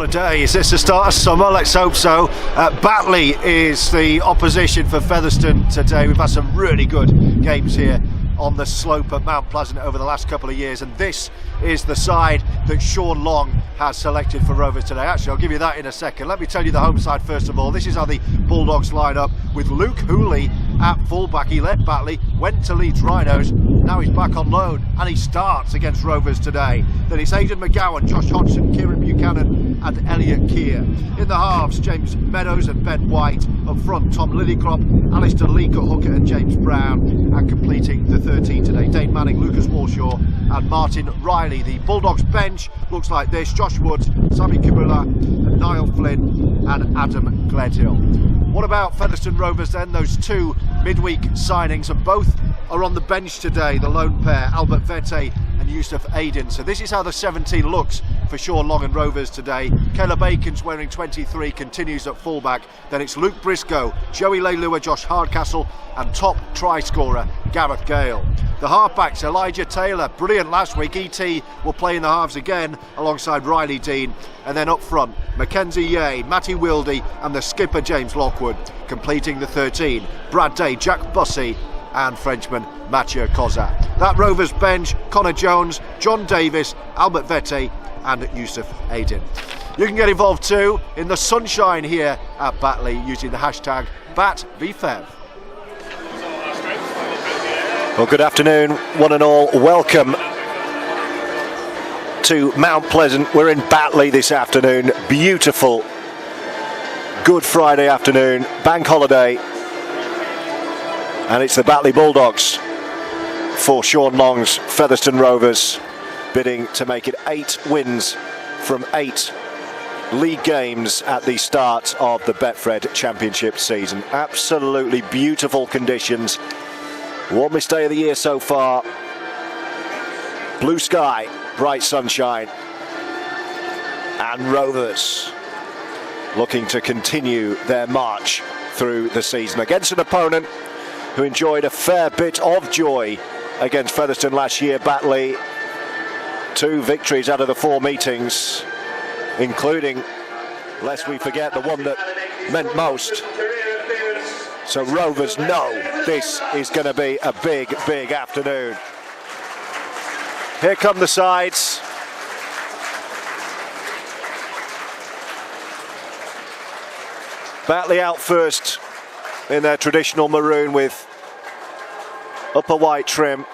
a day. Is this the start of summer? Let's hope so. Batley is the opposition for Featherstone today. We've had some really good games here on the slope at Mount Pleasant over the last couple of years, and this is the side that Sean Long has selected for Rovers today. Actually, I'll give you that in a second. Let me tell you the home side first of all. This is how the Bulldogs line up, with Luke Hooley at fullback. He led Batley, went to Leeds Rhinos, now he's back on loan and he starts against Rovers today. Then it's Aidan McGowan, Josh Hodgson, Kieran Buchanan and Elliot Keir. In the halves, James Meadows and Ben White. Up front, Tom Lillycrop, Alistair Leake at hooker and James Brown. And completing the 13 today, Dane Manning, Lucas Walshaw and Martin Riley. The Bulldogs bench looks like this: Josh Woods, Sammy Kimula, Niall Flynn and Adam Gledhill. What about Featherstone Rovers then? Those two midweek signings, and both are on the bench today, the lone pair, Albert Vete and Yusuf Aydin. So this is how the 17 looks for Sean Long and Rovers today. Caleb Aikens, wearing 23, continues at fullback. Then it's Luke Briscoe, Joey Leilua, Josh Hardcastle and top try scorer Gareth Gale. The halfbacks, Elijah Taylor, brilliant last week. ET will play in the halves again alongside Riley Dean. And then up front, Mackenzie Yeh, Matty Wildy and the skipper James Lockwood. Completing the 13, Brad Day, Jack Bussey and Frenchman Mathieu Kozak. That Rovers bench: Connor Jones, John Davis, Albert Vete and Yusuf Aydin. You can get involved too in the sunshine here at Batley using the hashtag BatVFev. Well, good afternoon, one and all. Welcome to Mount Pleasant. We're in Batley this afternoon. Beautiful Good Friday afternoon, bank holiday. And it's the Batley Bulldogs for Sean Long's Featherstone Rovers, bidding to make it 8 wins from 8 league games at the start of the Betfred Championship season. Absolutely beautiful conditions. Warmest day of the year so far. Blue sky, bright sunshine. And Rovers looking to continue their march through the season against an opponent who enjoyed a fair bit of joy against Featherstone last year. Batley, 2 victories out of the 4 meetings, including, lest we forget, the one that meant most. So Rovers know this is going to be a big, big afternoon. Here come the sides. Batley out first in their traditional maroon with upper white trim.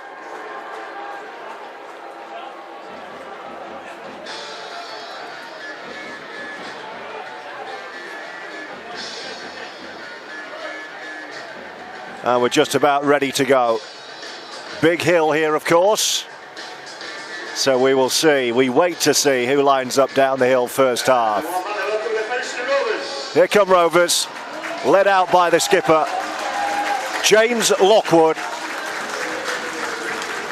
And we're just about ready to go. Big hill here, of course. So we will see. We wait to see who lines up down the hill first half. Here come Rovers, led out by the skipper, James Lockwood,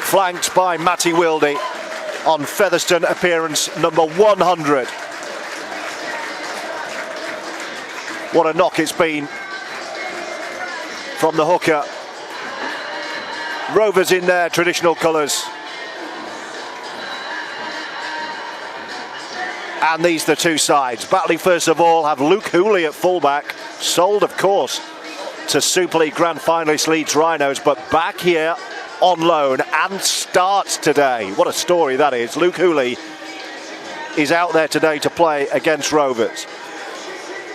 flanked by Matty Wildy on Featherstone appearance number 100. What a knock it's been from the hooker. Rovers in their traditional colours. And these are the two sides. Batley, first of all, have Luke Hooley at fullback, sold, of course, to Super League Grand Finalist Leeds Rhinos, but back here on loan and starts today. What a story that is. Luke Hooley is out there today to play against Rovers.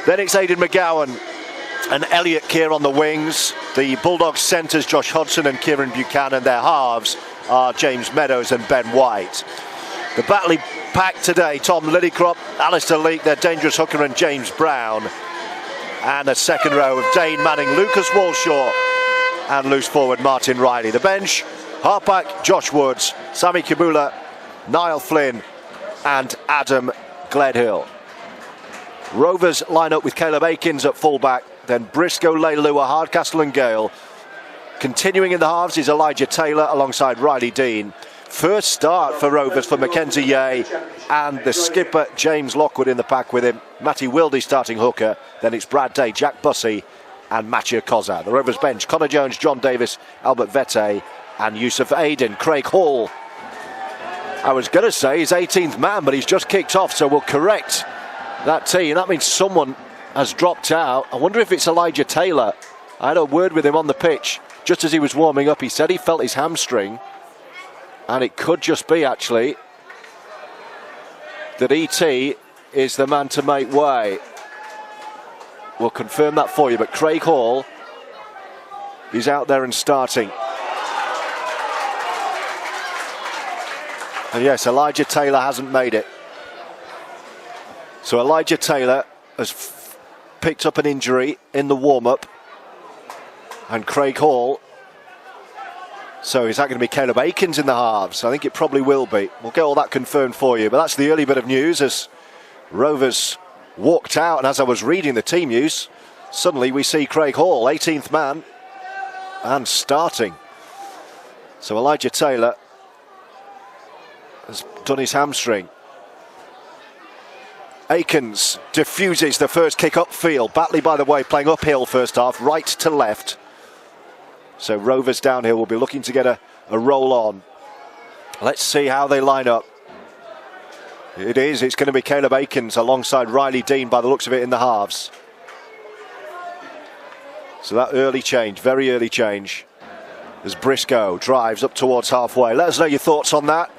Then it's Aidan McGowan and Elliot Keir on the wings. The Bulldogs centres, Josh Hodgson and Kieran Buchanan. Their halves are James Meadows and Ben White. The Batley pack today: Tom Lillycrop, Alistair Leake, their dangerous hooker and James Brown. And a second row of Dane Manning, Lucas Walshaw and loose forward Martin Riley. The bench: halfback Josh Woods, Sammy Kimula, Niall Flynn and Adam Gledhill. Rovers line up with Caleb Aikens at fullback, then Briscoe, Leilua, Hardcastle and Gale. Continuing in the halves is Elijah Taylor alongside Riley Dean. First start for Rovers for Mackenzie Yeh and the skipper James Lockwood in the pack with him. Matty Wildy starting hooker. Then it's Brad Day, Jack Bussey and Mathieu Kozak. The Rovers bench: Connor Jones, John Davis, Albert Vete and Yusuf Aydin. Craig Hall, I was going to say his 18th man, but he's just kicked off, so we'll correct that team. That means someone has dropped out. I wonder if it's Elijah Taylor. I had a word with him on the pitch just as he was warming up. He said he felt his hamstring, and it could just be actually that ET is the man to make way. We'll confirm that for you, but Craig Hall is out there and starting. And yes, Elijah Taylor hasn't made it. So Elijah Taylor has picked up an injury in the warm-up, and Craig Hall. So is that going to be Caleb Aikens in the halves? I think it probably will be. We'll get all that confirmed for you. But that's the early bit of news as Rovers walked out, and as I was reading the team news, suddenly we see Craig Hall, 18th man, and starting. So Elijah Taylor has done his hamstring. Aikens diffuses the first kick upfield. Batley, by the way, playing uphill first half, right to left. So Rovers down here will be looking to get a roll on. Let's see how they line up. It's going to be Caleb Aikens alongside Riley Dean by the looks of it in the halves. So that early change, very early change, as Briscoe drives up towards halfway. Let us know your thoughts on that.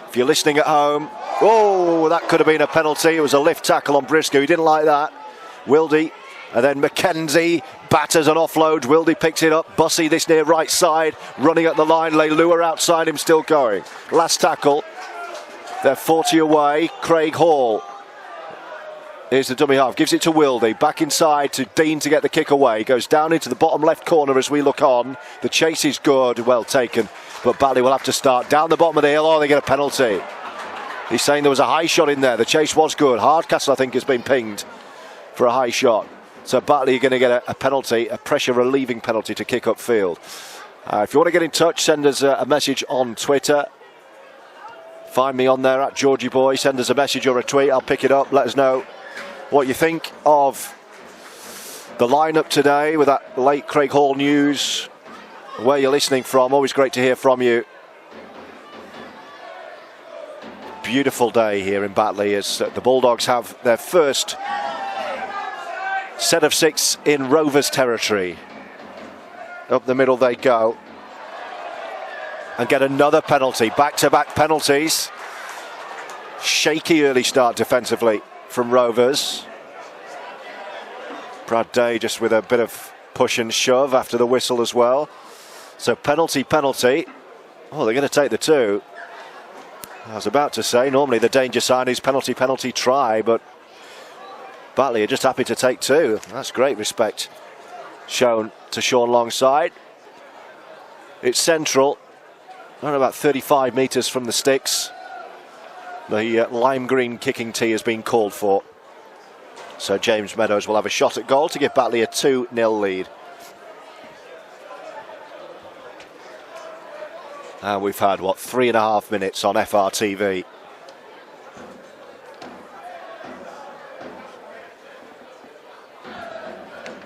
If you're listening at home, oh, that could have been a penalty. It was a lift tackle on Briscoe. He didn't like that. Wildy, and then McKenzie batters an offload. Wildy picks it up. Bussey this near right side, running at the line. Leilua outside him, still going. Last tackle. They're 40 away. Craig Hall. Here's the dummy half. Gives it to Wildy. Back inside to Dean to get the kick away. Goes down into the bottom left corner as we look on. The chase is good. Well taken. But Batley will have to start down the bottom of the hill. Oh, they get a penalty. He's saying there was a high shot in there. The chase was good. Hardcastle, I think, has been pinged for a high shot. So Batley are going to get a penalty, a pressure relieving penalty to kick upfield. If you want to get in touch, send us a message on Twitter. Find me on there at Georgie Boy. Send us a message or a tweet. I'll pick it up. Let us know what you think of the lineup today with that late Craig Hall news. Where you're listening from. Always great to hear from you. Beautiful day here in Batley as the Bulldogs have their first set of 6 in Rovers territory. Up the middle they go. And get another penalty. Back-to-back penalties. Shaky early start defensively from Rovers. Brad Day just with a bit of push and shove after the whistle as well. So penalty. Oh, they're going to take the 2. I was about to say, normally the danger sign is penalty, try, but Batley are just happy to take 2. That's great respect shown to Sean Longside. It's central, around about 35 metres from the sticks. The lime green kicking tee has been called for. So James Meadows will have a shot at goal to give Batley a 2-0 lead. And we've had, 3.5 minutes on FRTV.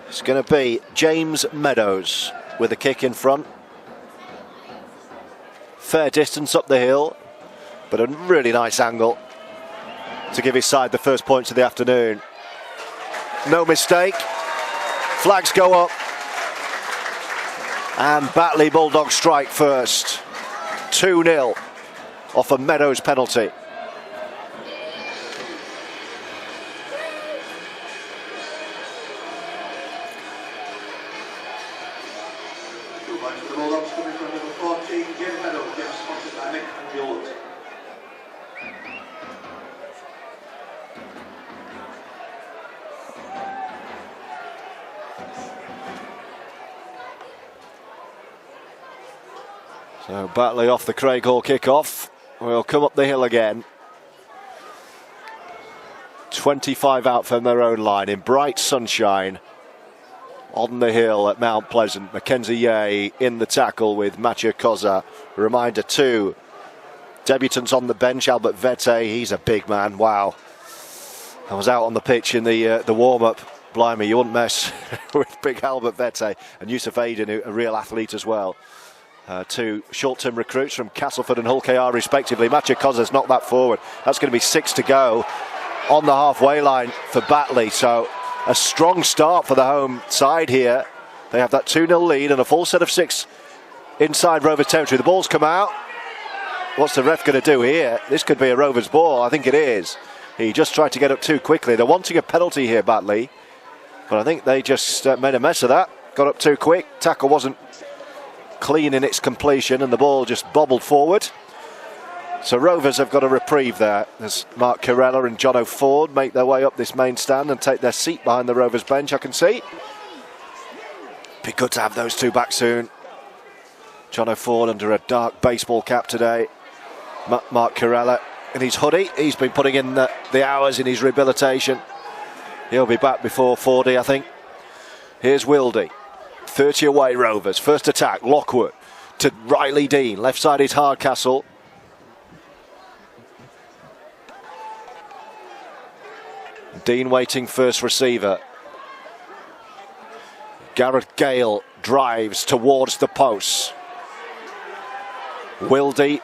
It's going to be James Meadows with a kick in front. Fair distance up the hill, but a really nice angle to give his side the first points of the afternoon. No mistake. Flags go up. And Batley Bulldogs strike first. 2-0 off a Meadows penalty. So Batley off the Craig Hall kick-off. We'll come up the hill again. 25 out from their own line in bright sunshine on the hill at Mount Pleasant. Mackenzie Yeh in the tackle with Mathieu Koza. Reminder 2 debutants on the bench. Albert Vete, he's a big man. Wow. I was out on the pitch in the warm-up. Blimey, you wouldn't mess with big Albert Vete. And Yusuf Aiden, a real athlete as well. 2 short-term recruits from Castleford and Hull KR respectively. Mathieu Koza's knocked that forward. That's going to be 6 to go. on the halfway line for Batley. So a strong start for the home side here. They have that 2-0 lead and a full set of 6 inside Rovers territory. The ball's come out. What's the ref going to do here? This could be a Rovers ball. I think it is. He just tried to get up too quickly. They're wanting a penalty here, Batley. But I think they just made a mess of that. Got up too quick. Tackle wasn't clean in its completion and the ball just bobbled forward. So Rovers have got a reprieve there as Mark Kirella and John O'Ford make their way up this main stand and take their seat behind the Rovers bench, I can see. Be good to have those two back soon. John O'Ford under a dark baseball cap today. Mark Kirella in his hoodie. He's been putting in the hours in his rehabilitation. He'll be back before 40, I think. Here's Wildy. 30 away Rovers. First attack, Lockwood to Riley Dean. Left side is Hardcastle. Dean waiting first receiver. Gareth Gale drives towards the post. Wildy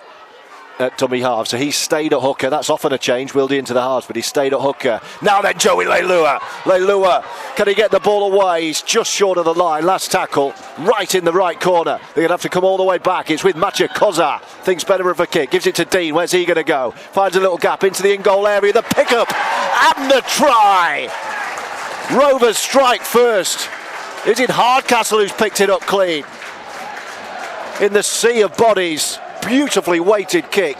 at dummy half, so he stayed at hooker. That's often a change, Wildy into the halves, but he stayed at hooker. Now then, Joey Leilua. Leilua, can he get the ball away? He's just short of the line. Last tackle, right in the right corner. They're going to have to come all the way back. It's with Macha Koza. Thinks better of a kick. Gives it to Dean. Where's he going to go? Finds a little gap into the in-goal area. The pick-up and the try. Rovers strike first. Is it Hardcastle who's picked it up clean? In the sea of bodies. Beautifully weighted kick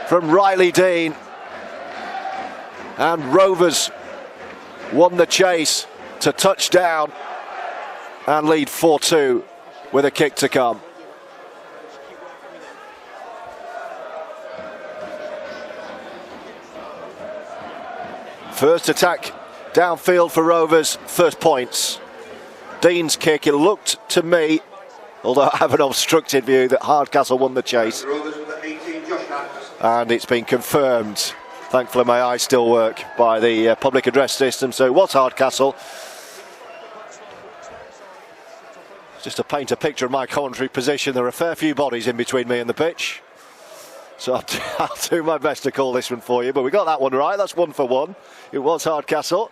from Riley Dean, and Rovers won the chase to touchdown and lead 4-2 with a kick to come. First attack downfield for Rovers, first points. Dean's kick, it looked to me, although I have an obstructed view, that Hardcastle won the chase. And it's been confirmed, thankfully my eyes still work, by the public address system, so it was Hardcastle. Just to paint a picture of my commentary position, there are a fair few bodies in between me and the pitch. So I'll do my best to call this one for you, but we got that one right, that's 1 for 1. It was Hardcastle.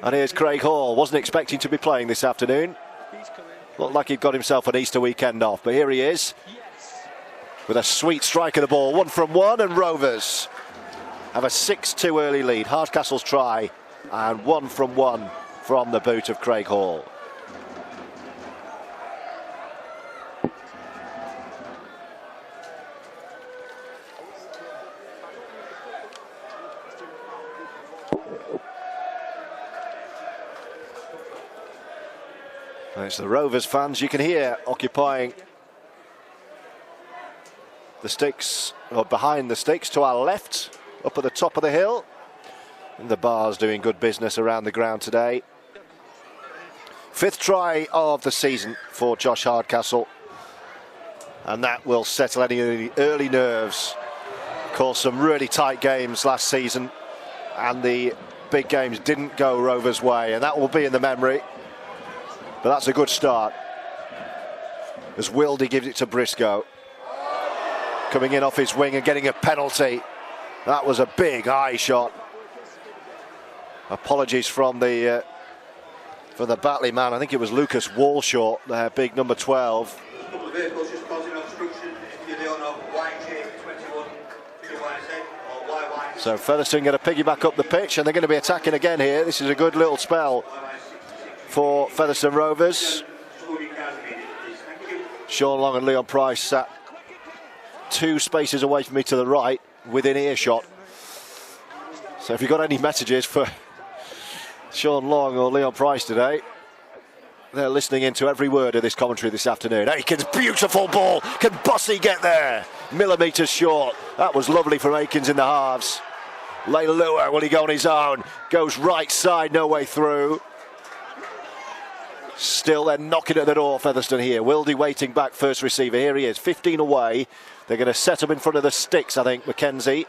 And here's Craig Hall, wasn't expecting to be playing this afternoon. Looked like he'd got himself an Easter weekend off, but here he is with a sweet strike of the ball. 1 from 1, and Rovers have a 6-2 early lead. Hardcastle's try, and 1 from 1 from the boot of Craig Hall. It's the Rovers fans you can hear occupying the sticks, or behind the sticks to our left, up at the top of the hill. And the bars doing good business around the ground today. 5th try of the season for Josh Hardcastle, and that will settle any early nerves. Of course, some really tight games last season, and the big games didn't go Rovers' way, and that will be in the memory. But that's a good start as Wildy gives it to Briscoe. Coming in off his wing and getting a penalty. That was a big high shot. Apologies from the Batley man. I think it was Lucas Walshaw, their big number 12. So Featherstone going to piggyback up the pitch, and they're going to be attacking again here. This is a good little spell for Featherstone Rovers. Sean Long and Leon Price sat 2 spaces away from me to the right, within earshot. So if you've got any messages for Sean Long or Leon Price today, they're listening into every word of this commentary this afternoon. Aikens, beautiful ball. Can Bussey get there? Millimetres short. That was lovely from Aikens in the halves. Leilua, will he go on his own? Goes right side, no way through. Still, they're knocking at the door, Featherstone here. Wildy waiting back, first receiver. Here he is, 15 away. They're going to set him in front of the sticks, I think. McKenzie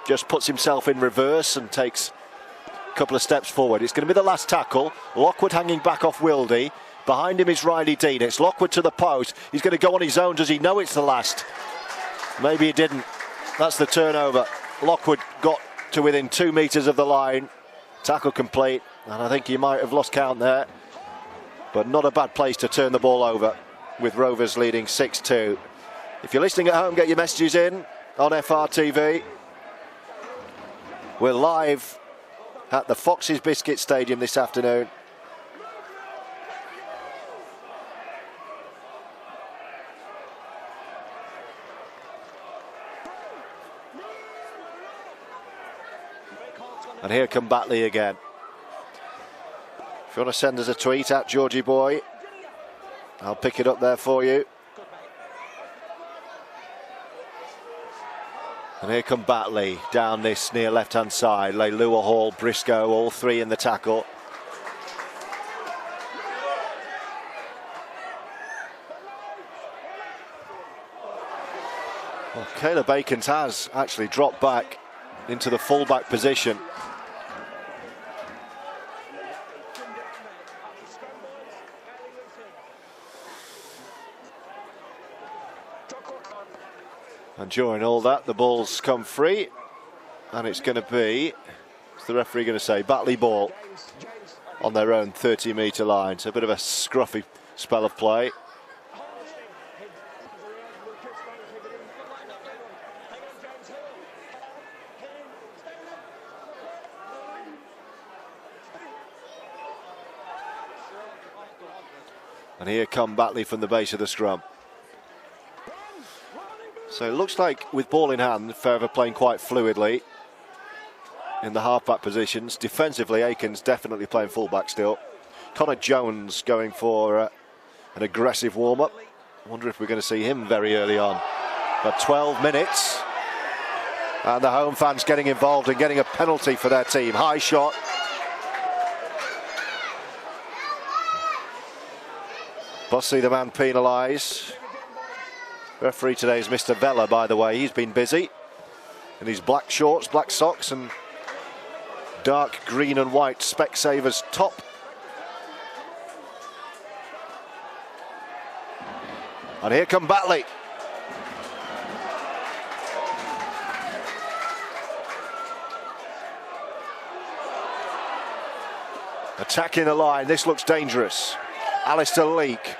just puts himself in reverse and takes a couple of steps forward. It's going to be the last tackle. Lockwood hanging back off Wildy. Behind him is Riley Dean. It's Lockwood to the post. He's going to go on his own. Does he know it's the last? Maybe he didn't. That's the turnover. Lockwood got to within 2 metres of the line. Tackle complete, and I think he might have lost count there. But not a bad place to turn the ball over, with Rovers leading 6-2. If you're listening at home, get your messages in on FRTV. We're live at the Foxes Biscuit Stadium this afternoon. And here come Batley again. If you want to send us a tweet at Georgie Boy, I'll pick it up there for you. And here come Batley down this near left-hand side. Leilua, Hall, Briscoe, all three in the tackle. Well, Caleb Akins has actually dropped back into the full-back position. And during all that, the ball's come free, and it's going to be, what's the referee going to say, Batley ball on their own 30-metre line. So a bit of a scruffy spell of play. And here come Batley from the base of the scrum. So it looks like with ball in hand, Ferver playing quite fluidly in the half-back positions. Defensively, Akins definitely playing full-back still. Connor Jones going for an aggressive warm-up. I wonder if we're going to see him very early on. But 12 minutes. And the home fans getting involved and getting a penalty for their team. High shot. Bussey, the man penalised. Referee today is Mr. Vella, by the way. He's been busy in his black shorts, black socks and dark green and white Specsavers top. And here come Batley. Attacking the line. This looks dangerous. Alistair Leake,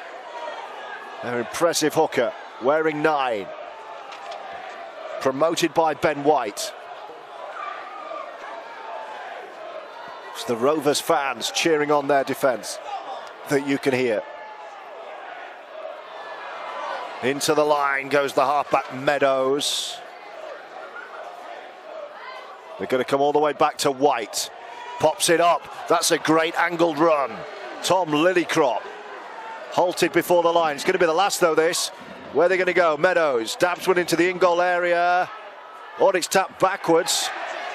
their impressive hooker, wearing 9. Promoted by Ben White. It's the Rovers fans cheering on their defence that you can hear. Into the line goes the halfback Meadows. They're going to come all the way back to White. Pops it up. That's a great angled run. Tom Lillycrop halted before the line. It's going to be the last though, this. Where are they going to go? Meadows dabs one into the in-goal area. Oh, it's tapped backwards.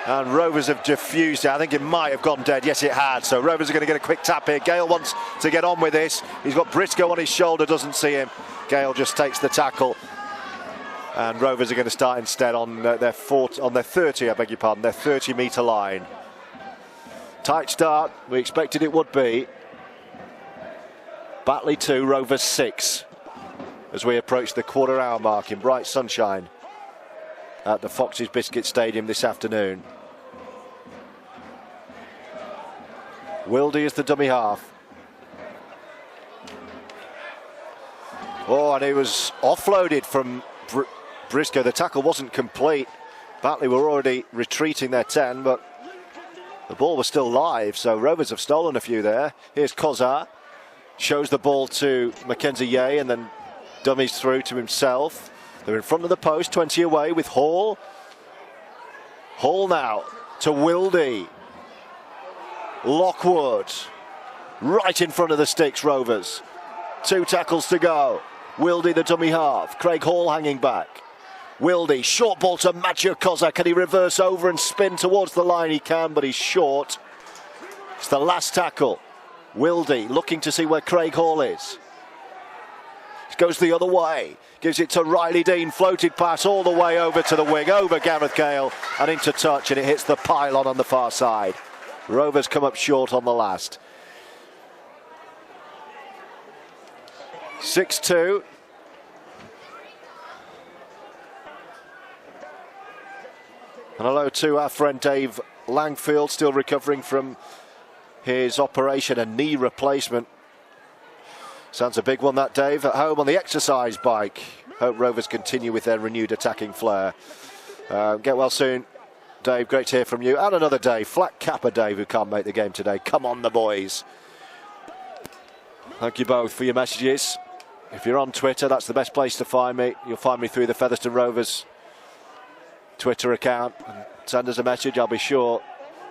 And Rovers have diffused it. I think it might have gone dead. Yes, it had. So Rovers are going to get a quick tap here. Gale wants to get on with this. He's got Briscoe on his shoulder, doesn't see him. Gale just takes the tackle. And Rovers are going to start instead on their 30, I beg your pardon, their 30-metre line. Tight start. We expected it would be. Batley 2, Rovers 6, as we approach the quarter-hour mark in bright sunshine at the Foxes Biscuit Stadium this afternoon. Wilde is the dummy half. Oh, and he was offloaded from Briscoe. The tackle wasn't complete. Batley were already retreating their 10, but the ball was still live, so Rovers have stolen a few there. Here's Kozar. Shows the ball to Mackenzie Yeh and then dummies through to himself. They're in front of the post, 20 away with Hall. Hall now to Wilde. Lockwood. Right in front of the sticks, Rovers. 2 tackles to go. Wilde, the dummy half. Craig Hall hanging back. Wilde, short ball to Mathieu Kozak. Can he reverse over and spin towards the line? He can, but he's short. It's the last tackle. Wilde looking to see where Craig Hall is. He goes the other way. Gives it to Riley Dean. Floated pass all the way over to the wing. Over Gareth Gale and into touch. And it hits the pylon on the far side. Rovers come up short on the last. 6-2. And hello to our friend Dave Langfield, still recovering from his operation, a knee replacement. Sounds a big one, that, Dave, at home on the exercise bike. Hope Rovers continue with their renewed attacking flair. Get well soon, Dave. Great to hear from you. And another Dave, flat capper Dave, who can't make the game today. Come on, the boys. Thank you both for your messages. If you're on Twitter, that's the best place to find me. You'll find me through the Featherstone Rovers Twitter account. And send us a message. I'll be sure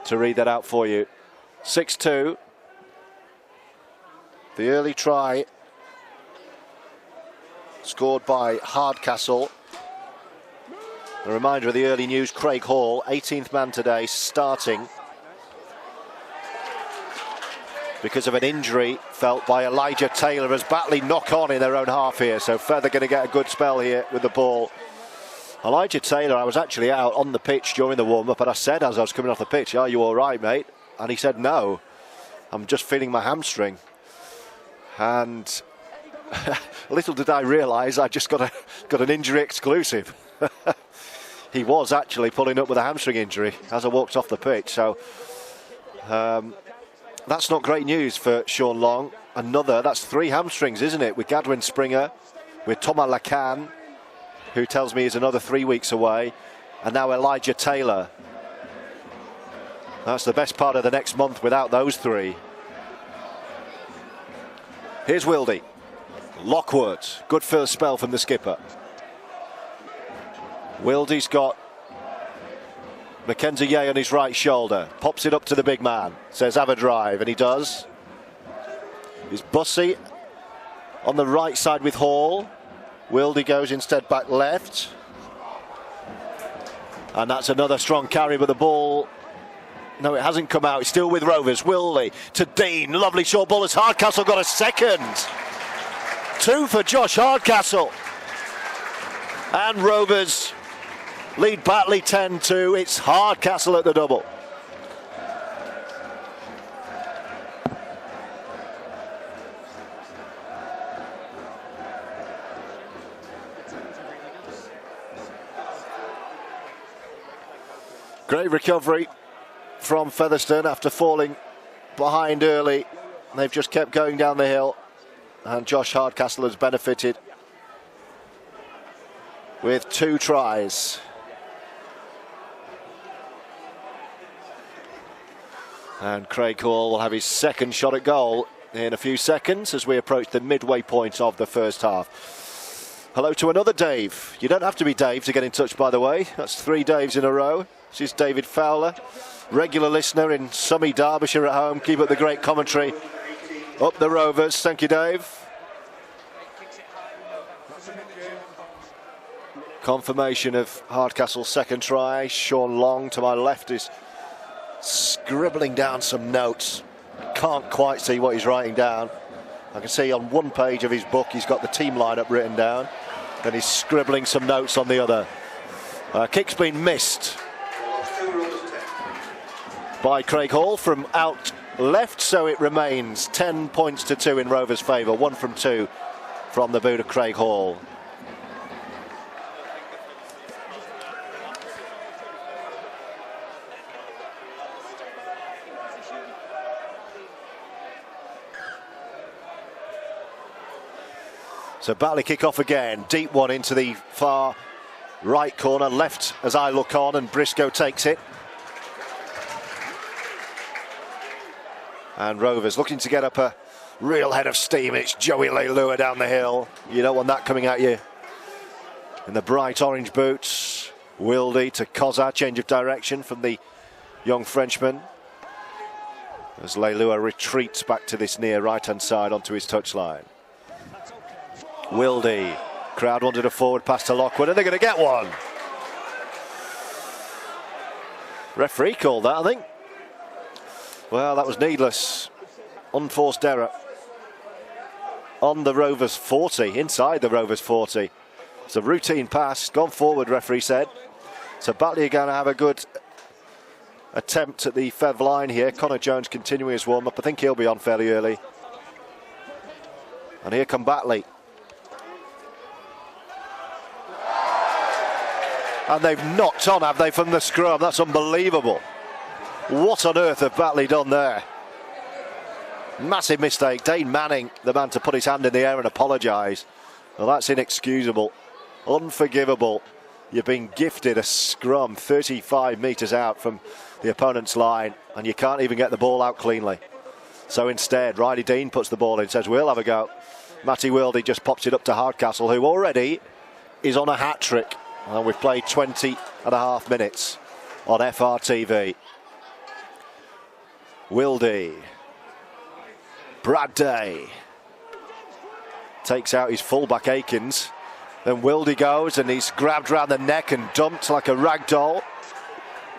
to read that out for you. 6-2. The early try scored by Hardcastle. A reminder of the early news, Craig Hall, 18th man today, starting because of an injury felt by Elijah Taylor as Batley knock on in their own half here. So Feather going to get a good spell here with the ball. Elijah Taylor, I was actually out on the pitch during the warm-up, and I said as I was coming off the pitch, "Are you all right, mate?" And he said, "No, I'm just feeling my hamstring." And little did I realise I just got an injury exclusive. He was actually pulling up with a hamstring injury as I walked off the pitch. So that's not great news for Sean Long. That's 3 hamstrings, isn't it? With Gadwin Springer, with Thomas Lacan, who tells me he's another 3 weeks away, and now Elijah Taylor. That's the best part of the next month without those 3. Here's Wildy. Lockwood, good first spell from the skipper. Wildy's got Mackenzie Yeh on his right shoulder. Pops it up to the big man. Says, have a drive, and he does. He's Bussey on the right side with Hall. Wildy goes instead back left. And that's another strong carry, but the ball... No, it hasn't come out. It's still with Rovers. Wildy to Dean. Lovely short ball as Hardcastle got a second. 2 for Josh Hardcastle. And Rovers lead Batley 10-2. It's Hardcastle at the double. Great recovery from Featherstone after falling behind early. They've just kept going down the hill, and Josh Hardcastle has benefited with 2 tries. And Craig Hall will have his second shot at goal in a few seconds as we approach the midway point of the first half. Hello to another Dave. You don't have to be Dave to get in touch, by the way. That's 3 Daves in a row. This is David Fowler, regular listener in sunny Derbyshire at home. Keep up the great commentary. Up the Rovers. Thank you, Dave. Confirmation of Hardcastle's second try. Sean Long to my left is scribbling down some notes. Can't quite see what he's writing down. I can see on one page of his book he's got the team lineup written down, and he's scribbling some notes on the other. Kick's been missed by Craig Hall from out left, so it remains 10 points to 2 in Rovers' favour. 1 from 2 from the boot of Craig Hall. So Batley kick off again. Deep one into the far right corner. Left as I look on, and Briscoe takes it. And Rovers looking to get up a real head of steam. It's Joey Leilua down the hill. You don't want that coming at you. In the bright orange boots. Wildy to Kozar. Change of direction from the young Frenchman. As Leilua retreats back to this near right-hand side onto his touchline. Wildy. Crowd wanted a forward pass to Lockwood, and they're going to get one. Referee called that, I think. Well, that was needless. Unforced error. On the Rovers 40, inside the Rovers 40. It's a routine pass, gone forward, referee said. So Batley are going to have a good attempt at the Fev line here. Connor Jones continuing his warm-up. I think he'll be on fairly early. And here come Batley. And they've knocked on, have they, from the scrum? That's unbelievable. What on earth have Batley done there? Massive mistake. Dane Manning, the man to put his hand in the air and apologise. Well, that's inexcusable. Unforgivable. You've been gifted a scrum 35 metres out from the opponent's line, and you can't even get the ball out cleanly. So instead, Riley Dean puts the ball in, says, we'll have a go. Matty Wildy just pops it up to Hardcastle, who already is on a hat-trick. And we've played 20.5 minutes on FRTV. Wildy. Brad Day. Takes out his fullback Akins. Then Wildy goes and he's grabbed round the neck and dumped like a rag doll.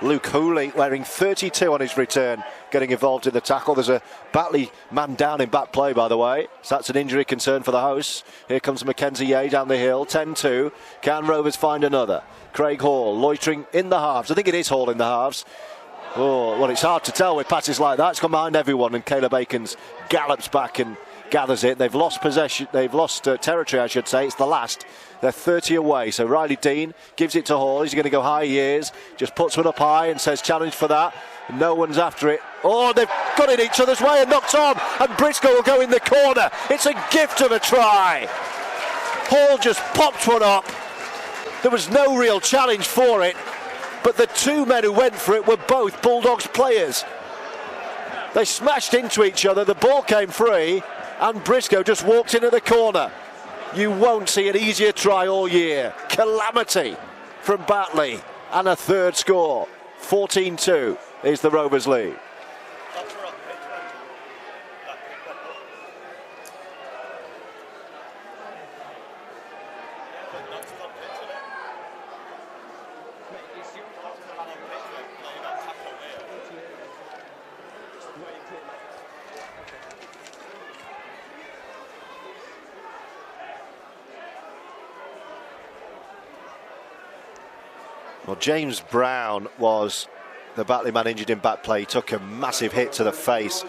Luke Hooley wearing 32 on his return, getting involved in the tackle. There's a Batley man down in back play, by the way. So that's an injury concern for the hosts. Here comes Mackenzie Yeh down the hill, 10-2. Can Rovers find another? Craig Hall loitering in the halves. I think it is Hall in the halves. Oh, well, it's hard to tell with passes like that. It's gone behind everyone, and Caleb Akins gallops back and gathers it. They've lost possession. They've lost territory, I should say. It's the last. They're 30 away. So Riley Dean gives it to Hall. He's going to go high he is. Just puts one up high and says challenge for that. No one's after it. Oh, they've got in each other's way and knocked on. And Briscoe will go in the corner. It's a gift of a try. Hall just popped one up. There was no real challenge for it. But the two men who went for it were both Bulldogs players. They smashed into each other. The ball came free. And Briscoe just walked into the corner. You won't see an easier try all year. Calamity from Batley. And a third score. 14-2 is the Rovers lead. Well, James Brown was the Batley man injured in back play. He took a massive hit to the face.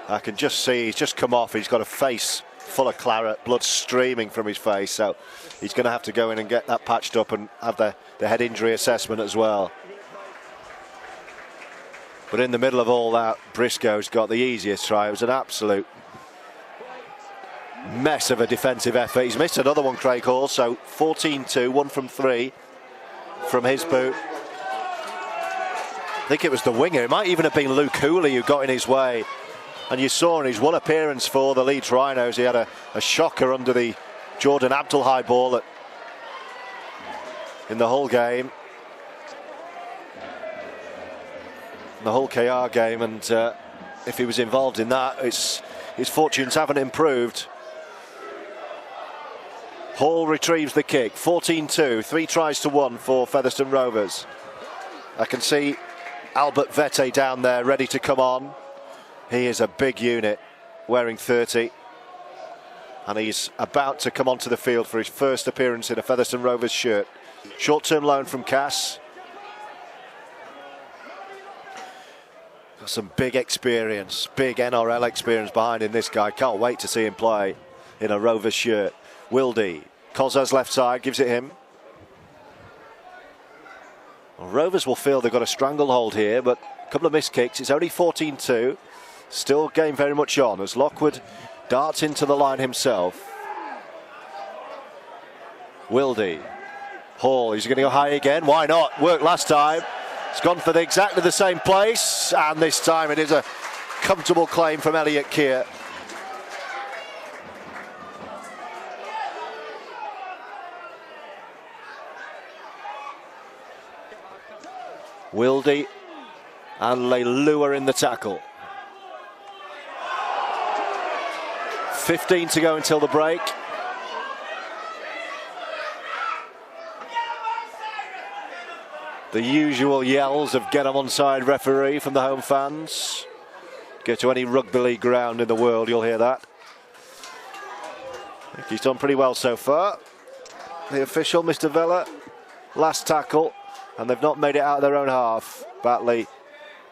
I can just see he's just come off. He's got a face full of claret, blood streaming from his face. So he's going to have to go in and get that patched up and have the head injury assessment as well. But in the middle of all that, Briscoe's got the easiest try. It was an absolute mess of a defensive effort. He's missed another one, Craig Hall. So 14-2, 1 from 3. From his boot. I think it was the winger. It might even have been Luke Hooley who got in his way. And you saw in his one appearance for the Leeds Rhinos, he had a shocker under the Jordan Abdul high ball in the Hull game. The Hull KR game, and if he was involved in that, his fortunes haven't improved. Hall retrieves the kick, 14-2, 3 tries to 1 for Featherstone Rovers. I can see Albert Vete down there ready to come on. He is a big unit, wearing 30. And he's about to come onto the field for his first appearance in a Featherstone Rovers shirt. Short-term loan from Cass. Got some big experience, big NRL experience behind in this guy. Can't wait to see him play in a Rovers shirt. Wildy, Kozza's left side, gives it him. Well, Rovers will feel they've got a stranglehold here, but a couple of missed kicks. It's only 14-2. Still game very much on as Lockwood darts into the line himself. Wildy, Hall, he's going to go high again. Why not? Worked last time. It's gone for exactly the same place, and this time it is a comfortable claim from Elliot Keir. Wildy and Leilua in the tackle. 15 to go until the break. The usual yells of get 'em onside referee from the home fans. Go to any rugby league ground in the world, you'll hear that. I think he's done pretty well so far. The official, Mr. Vella, last tackle. And they've not made it out of their own half, Batley.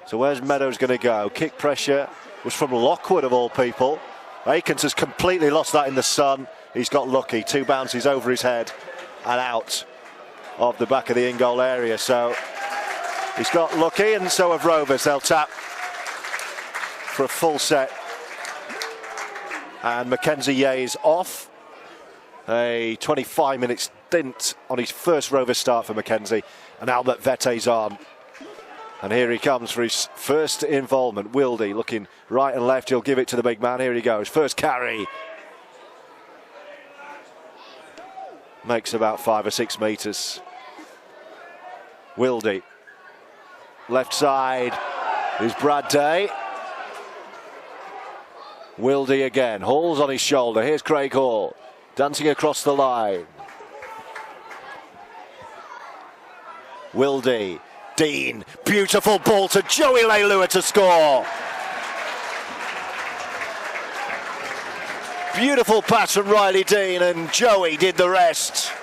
So where's Meadows going to go? Kick pressure was from Lockwood, of all people. Akins has completely lost that in the sun. He's got lucky. 2 bounces over his head and out. of the back of the in-goal area. So he's got lucky, and so have Rovers. They'll tap for a full set. And Mackenzie Yea's off. A 25-minute stint on his first Rovers start for Mackenzie. And Albert Vette's on. And here he comes for his first involvement. Wildy looking right and left. He'll give it to the big man. Here he goes. First carry. Makes about 5 or 6 metres. Wildy. Left side is Brad Day. Wildy again. Hall's on his shoulder. Here's Craig Hall. Dancing across the line. Wildy. Dean. Beautiful ball to Joey Leilua to score. Beautiful pass from Riley Dean, and Joey did the rest.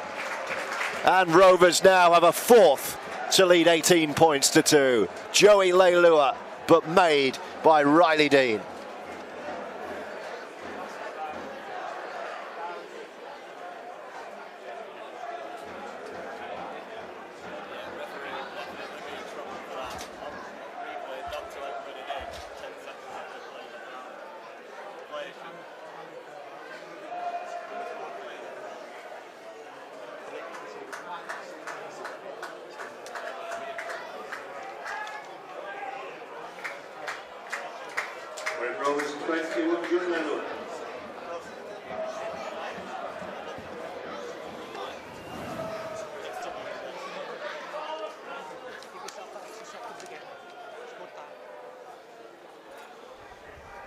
And Rovers now have a fourth to lead 18 points to 2. Joey Leilua, but made by Riley Dean.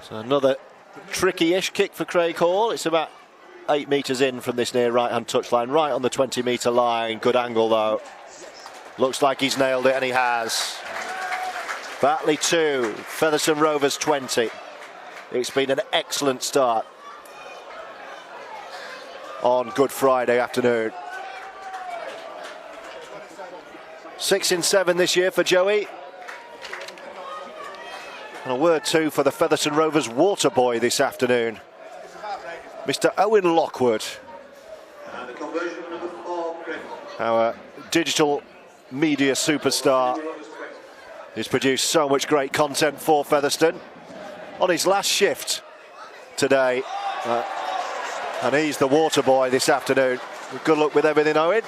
So another tricky-ish kick for Craig Hall. It's about 8 metres in from this near right-hand touchline, right on the 20-metre line. Good angle though. Looks like he's nailed it, and he has. Batley 2, Featherstone Rovers 20. It's been an excellent start on Good Friday afternoon. 6 in 7 this year for Joey. And a word too for the Featherstone Rovers water boy this afternoon, Mr. Owen Lockwood. Our digital media superstar. He's produced so much great content for Featherstone on his last shift today. And he's the water boy this afternoon. Good luck with everything, Owen.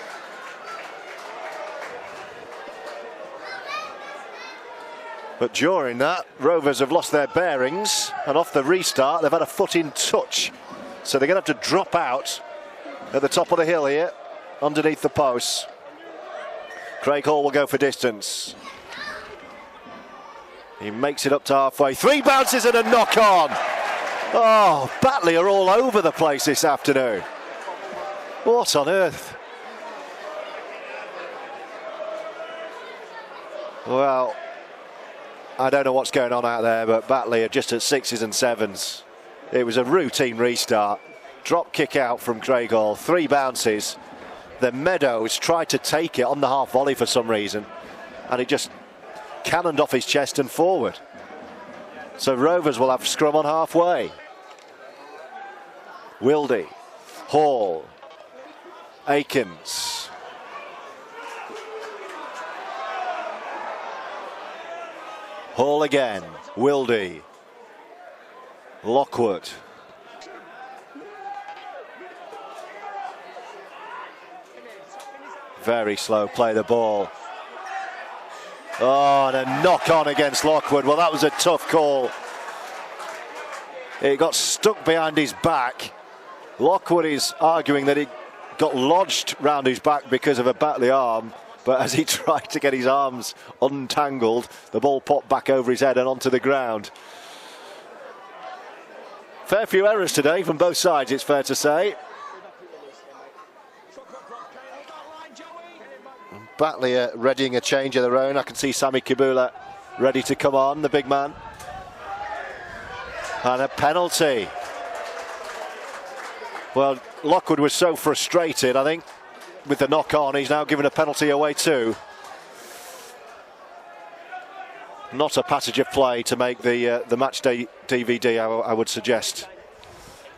But during that, Rovers have lost their bearings, and off the restart, they've had a foot in touch. So they're going to have to drop out at the top of the hill here, underneath the posts. Craig Hall will go for distance. He makes it up to halfway. 3 bounces and a knock on. Oh, Batley are all over the place this afternoon. What on earth? Well, I don't know what's going on out there, but Batley are just at 6s and 7s. It was a routine restart. Drop kick out from Craig Hall, 3 bounces. The Meadows tried to take it on the half volley for some reason, and it just cannoned off his chest and forward. So Rovers will have scrum on halfway. Wildy, Hall, Akins. Hall again, Wildy, Lockwood. Very slow play the ball. Oh, and a knock on against Lockwood. Well, that was a tough call. It got stuck behind his back. Lockwood is arguing that it got lodged round his back because of a Batley arm. But as he tried to get his arms untangled, the ball popped back over his head and onto the ground. Fair few errors today from both sides, it's fair to say. Batley are readying a change of their own. I can see Sami Kibula ready to come on, the big man. And a penalty. Well, Lockwood was so frustrated, I think, with the knock on. He's now given a penalty away too. Not a passage of play to make the match day DVD, I would suggest.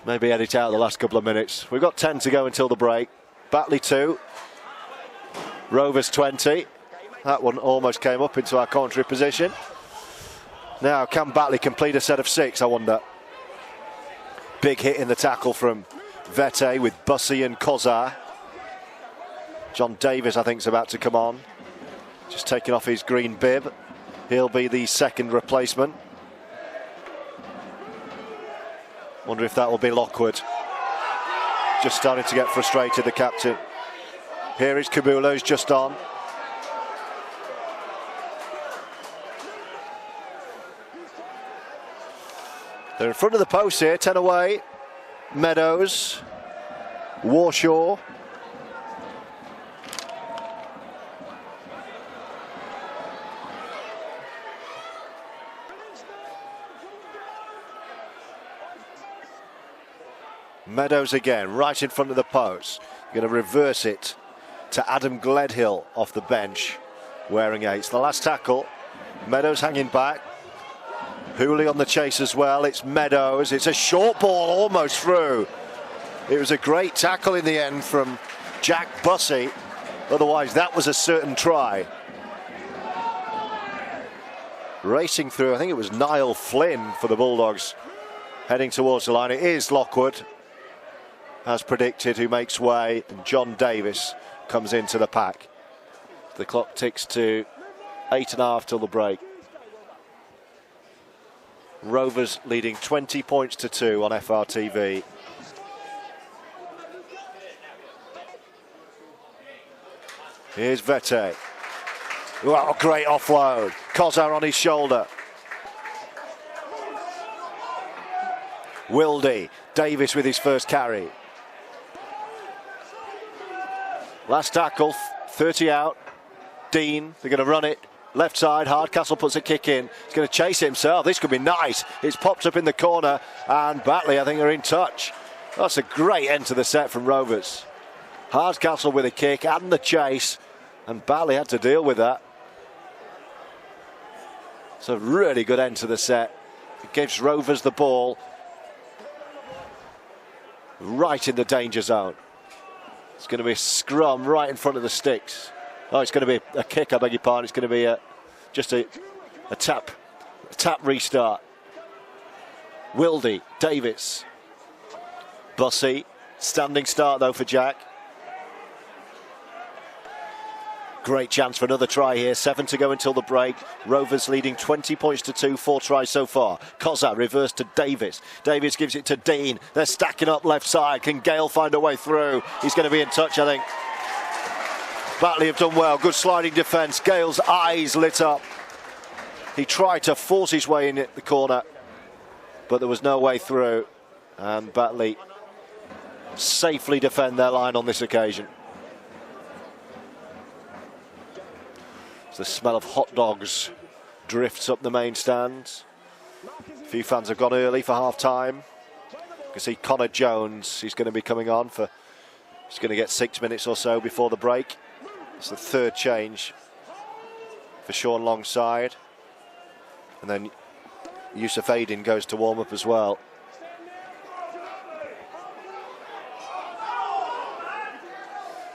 Maybe edit out the last couple of minutes. We've got 10 to go until the break. Batley 2, Rovers 20. That one almost came up into our commentary position. Now, can Batley complete a set of 6, I wonder? Big hit in the tackle from Vete with Bussey and Kozar. John Davis, I think, is about to come on. Just taking off his green bib. He'll be the second replacement. Wonder if that will be Lockwood. Just starting to get frustrated, the captain. Here is Kabula, who's just on. They're in front of the post here, 10 away. Meadows, Warshaw. Meadows again, right in front of the post. Going to reverse it to Adam Gledhill off the bench, wearing 8. It's the last tackle. Meadows hanging back. Hooley on the chase as well. It's Meadows. It's a short ball almost through. It was a great tackle in the end from Jack Bussey. Otherwise, that was a certain try. Racing through, I think it was Niall Flynn for the Bulldogs, heading towards the line. It is Lockwood, as predicted, who makes way, and John Davis comes into the pack. The clock ticks to 8.5 till the break. Rovers leading 20 points to 2 on FRTV. Here's Vete. Wow, great offload. Kozar on his shoulder. Wildy. Davis with his first carry. Last tackle, 30 out. Dean, they're going to run it. Left side, Hardcastle puts a kick in. He's going to chase it himself. This could be nice. It's popped up in the corner, and Batley, I think, are in touch. That's a great end to the set from Rovers. Hardcastle with a kick and the chase, and Batley had to deal with that. It's a really good end to the set. It gives Rovers the ball right in the danger zone. It's going to be a scrum right in front of the sticks. Oh, it's going to be a kick, I beg your pardon. It's going to be just a tap restart. Wildy, Davis, Bussey. Standing start, though, for Jack. Great chance for another try here. 7 to go until the break. Rovers leading 20 points to 2. 4 tries so far. Kozar reversed to Davis. Davis gives it to Dean. They're stacking up left side. Can Gale find a way through? He's going to be in touch, I think. Batley have done well. Good sliding defence. Gale's eyes lit up. He tried to force his way in at the corner, but there was no way through. And Batley safely defend their line on this occasion. The smell of hot dogs drifts up the main stands. A few fans have gone early for half time. You can see Connor Jones, he's going to be coming on for, he's going to get 6 minutes or so before the break. It's the third change for Sean Longside. And then Yusuf Aidin goes to warm up as well.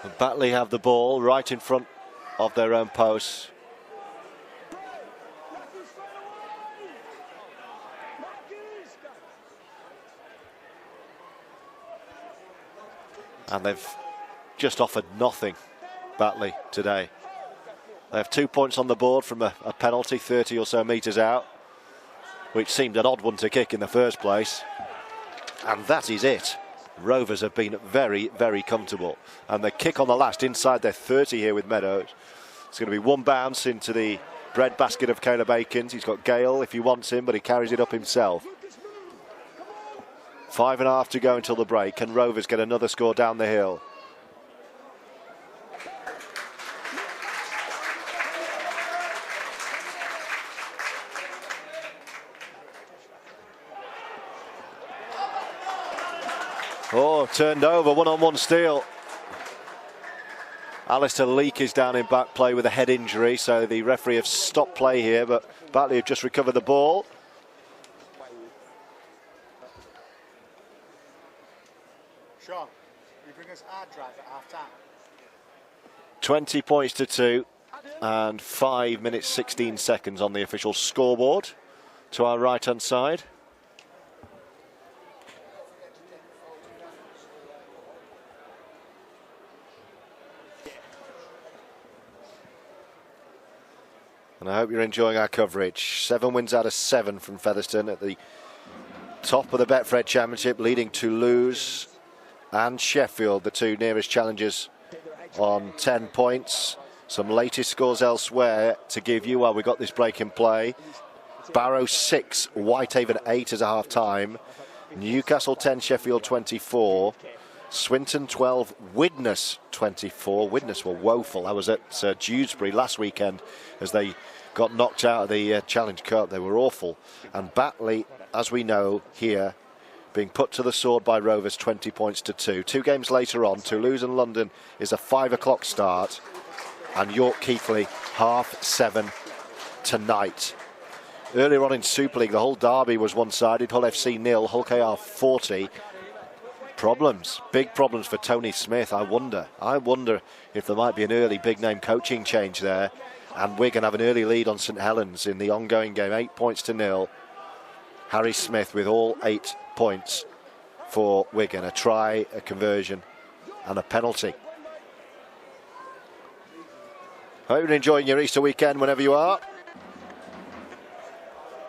And Batley have the ball right in front of their own posts. And they've just offered nothing, Batley, today. They have 2 points on the board from a penalty 30 or so metres out, which seemed an odd one to kick in the first place. And that is it. Rovers have been very, very comfortable. And the kick on the last inside their 30 here with Meadows. It's going to be one bounce into the bread basket of Caleb Akins. He's got Gale if he wants him, but he carries it up himself. 5.5 to go until the break. Can Rovers get another score down the hill? Oh, turned over, one-on-one steal. Alistair Leake is down in back play with a head injury, so the referee have stopped play here, but Batley have just recovered the ball. Sean, will you bring us hard drive at half time? 20 points to 2 and 5 minutes 16 seconds on the official scoreboard to our right hand side. And I hope you're enjoying our coverage. 7 wins out of 7 from Featherstone at the top of the Betfred Championship, leading Toulouse and Sheffield, the two nearest challengers, on 10 points. Some latest scores elsewhere to give you while we got this break in play. Barrow 6, Whitehaven 8 as a half time. Newcastle 10, Sheffield 24. Swinton 12, Widnes 24. Widnes were woeful. I was at Dewsbury last weekend as they got knocked out of the Challenge Cup. They were awful. And Batley, as we know here, being put to the sword by Rovers, 20 points to 2. 2 games later on, Toulouse and London is a 5 o'clock start. And York Keighley, 7:30 tonight. Earlier on in Super League, the whole derby was one-sided. Hull FC 0, Hull KR 40. Problems, big problems for Tony Smith. I wonder if there might be an early big-name coaching change there. And Wigan have an early lead on St Helens in the ongoing game, 8 points to 0. Harry Smith with all 8 points for Wigan. A try, a conversion and a penalty. Hope you're enjoying your Easter weekend whenever you are.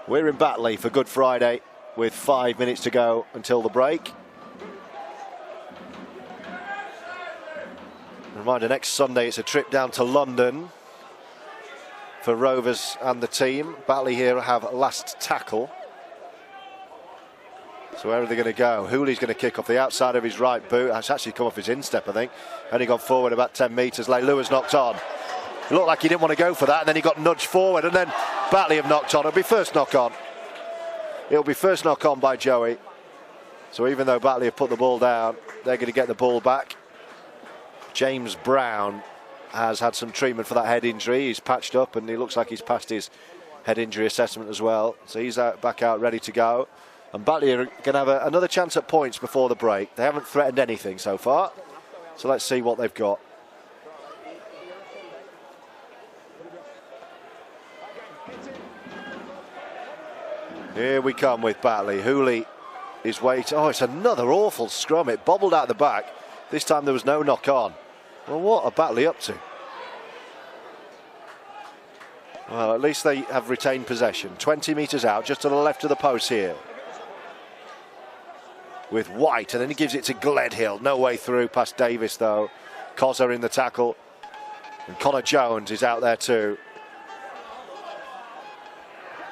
We're in Batley for Good Friday with 5 minutes to go until the break. Reminder, next Sunday it's a trip down to London for Rovers and the team. Batley here have last tackle. So where are they going to go? Hooley's going to kick off the outside of his right boot. It's actually come off his instep, I think. Only gone forward about 10 metres. Leilua's knocked on. It looked like he didn't want to go for that, and then he got nudged forward, and then Batley have knocked on. It'll be first knock on. It'll be first knock on by Joey. So even though Batley have put the ball down, they're going to get the ball back. James Brown has had some treatment for that head injury. He's patched up, and he looks like he's passed his head injury assessment as well. So he's back out, ready to go. And Batley are going to have another chance at points before the break. They haven't threatened anything so far. So let's see what they've got. Here we come with Batley. Hooley is waiting. Oh, it's another awful scrum. It bobbled out the back. This time there was no knock on. Well, what are Batley up to? Well, at least they have retained possession. 20 metres out, just to the left of the post here. With White, and then he gives it to Gledhill. No way through past Davis, though. Cozza in the tackle. And Connor Jones is out there too.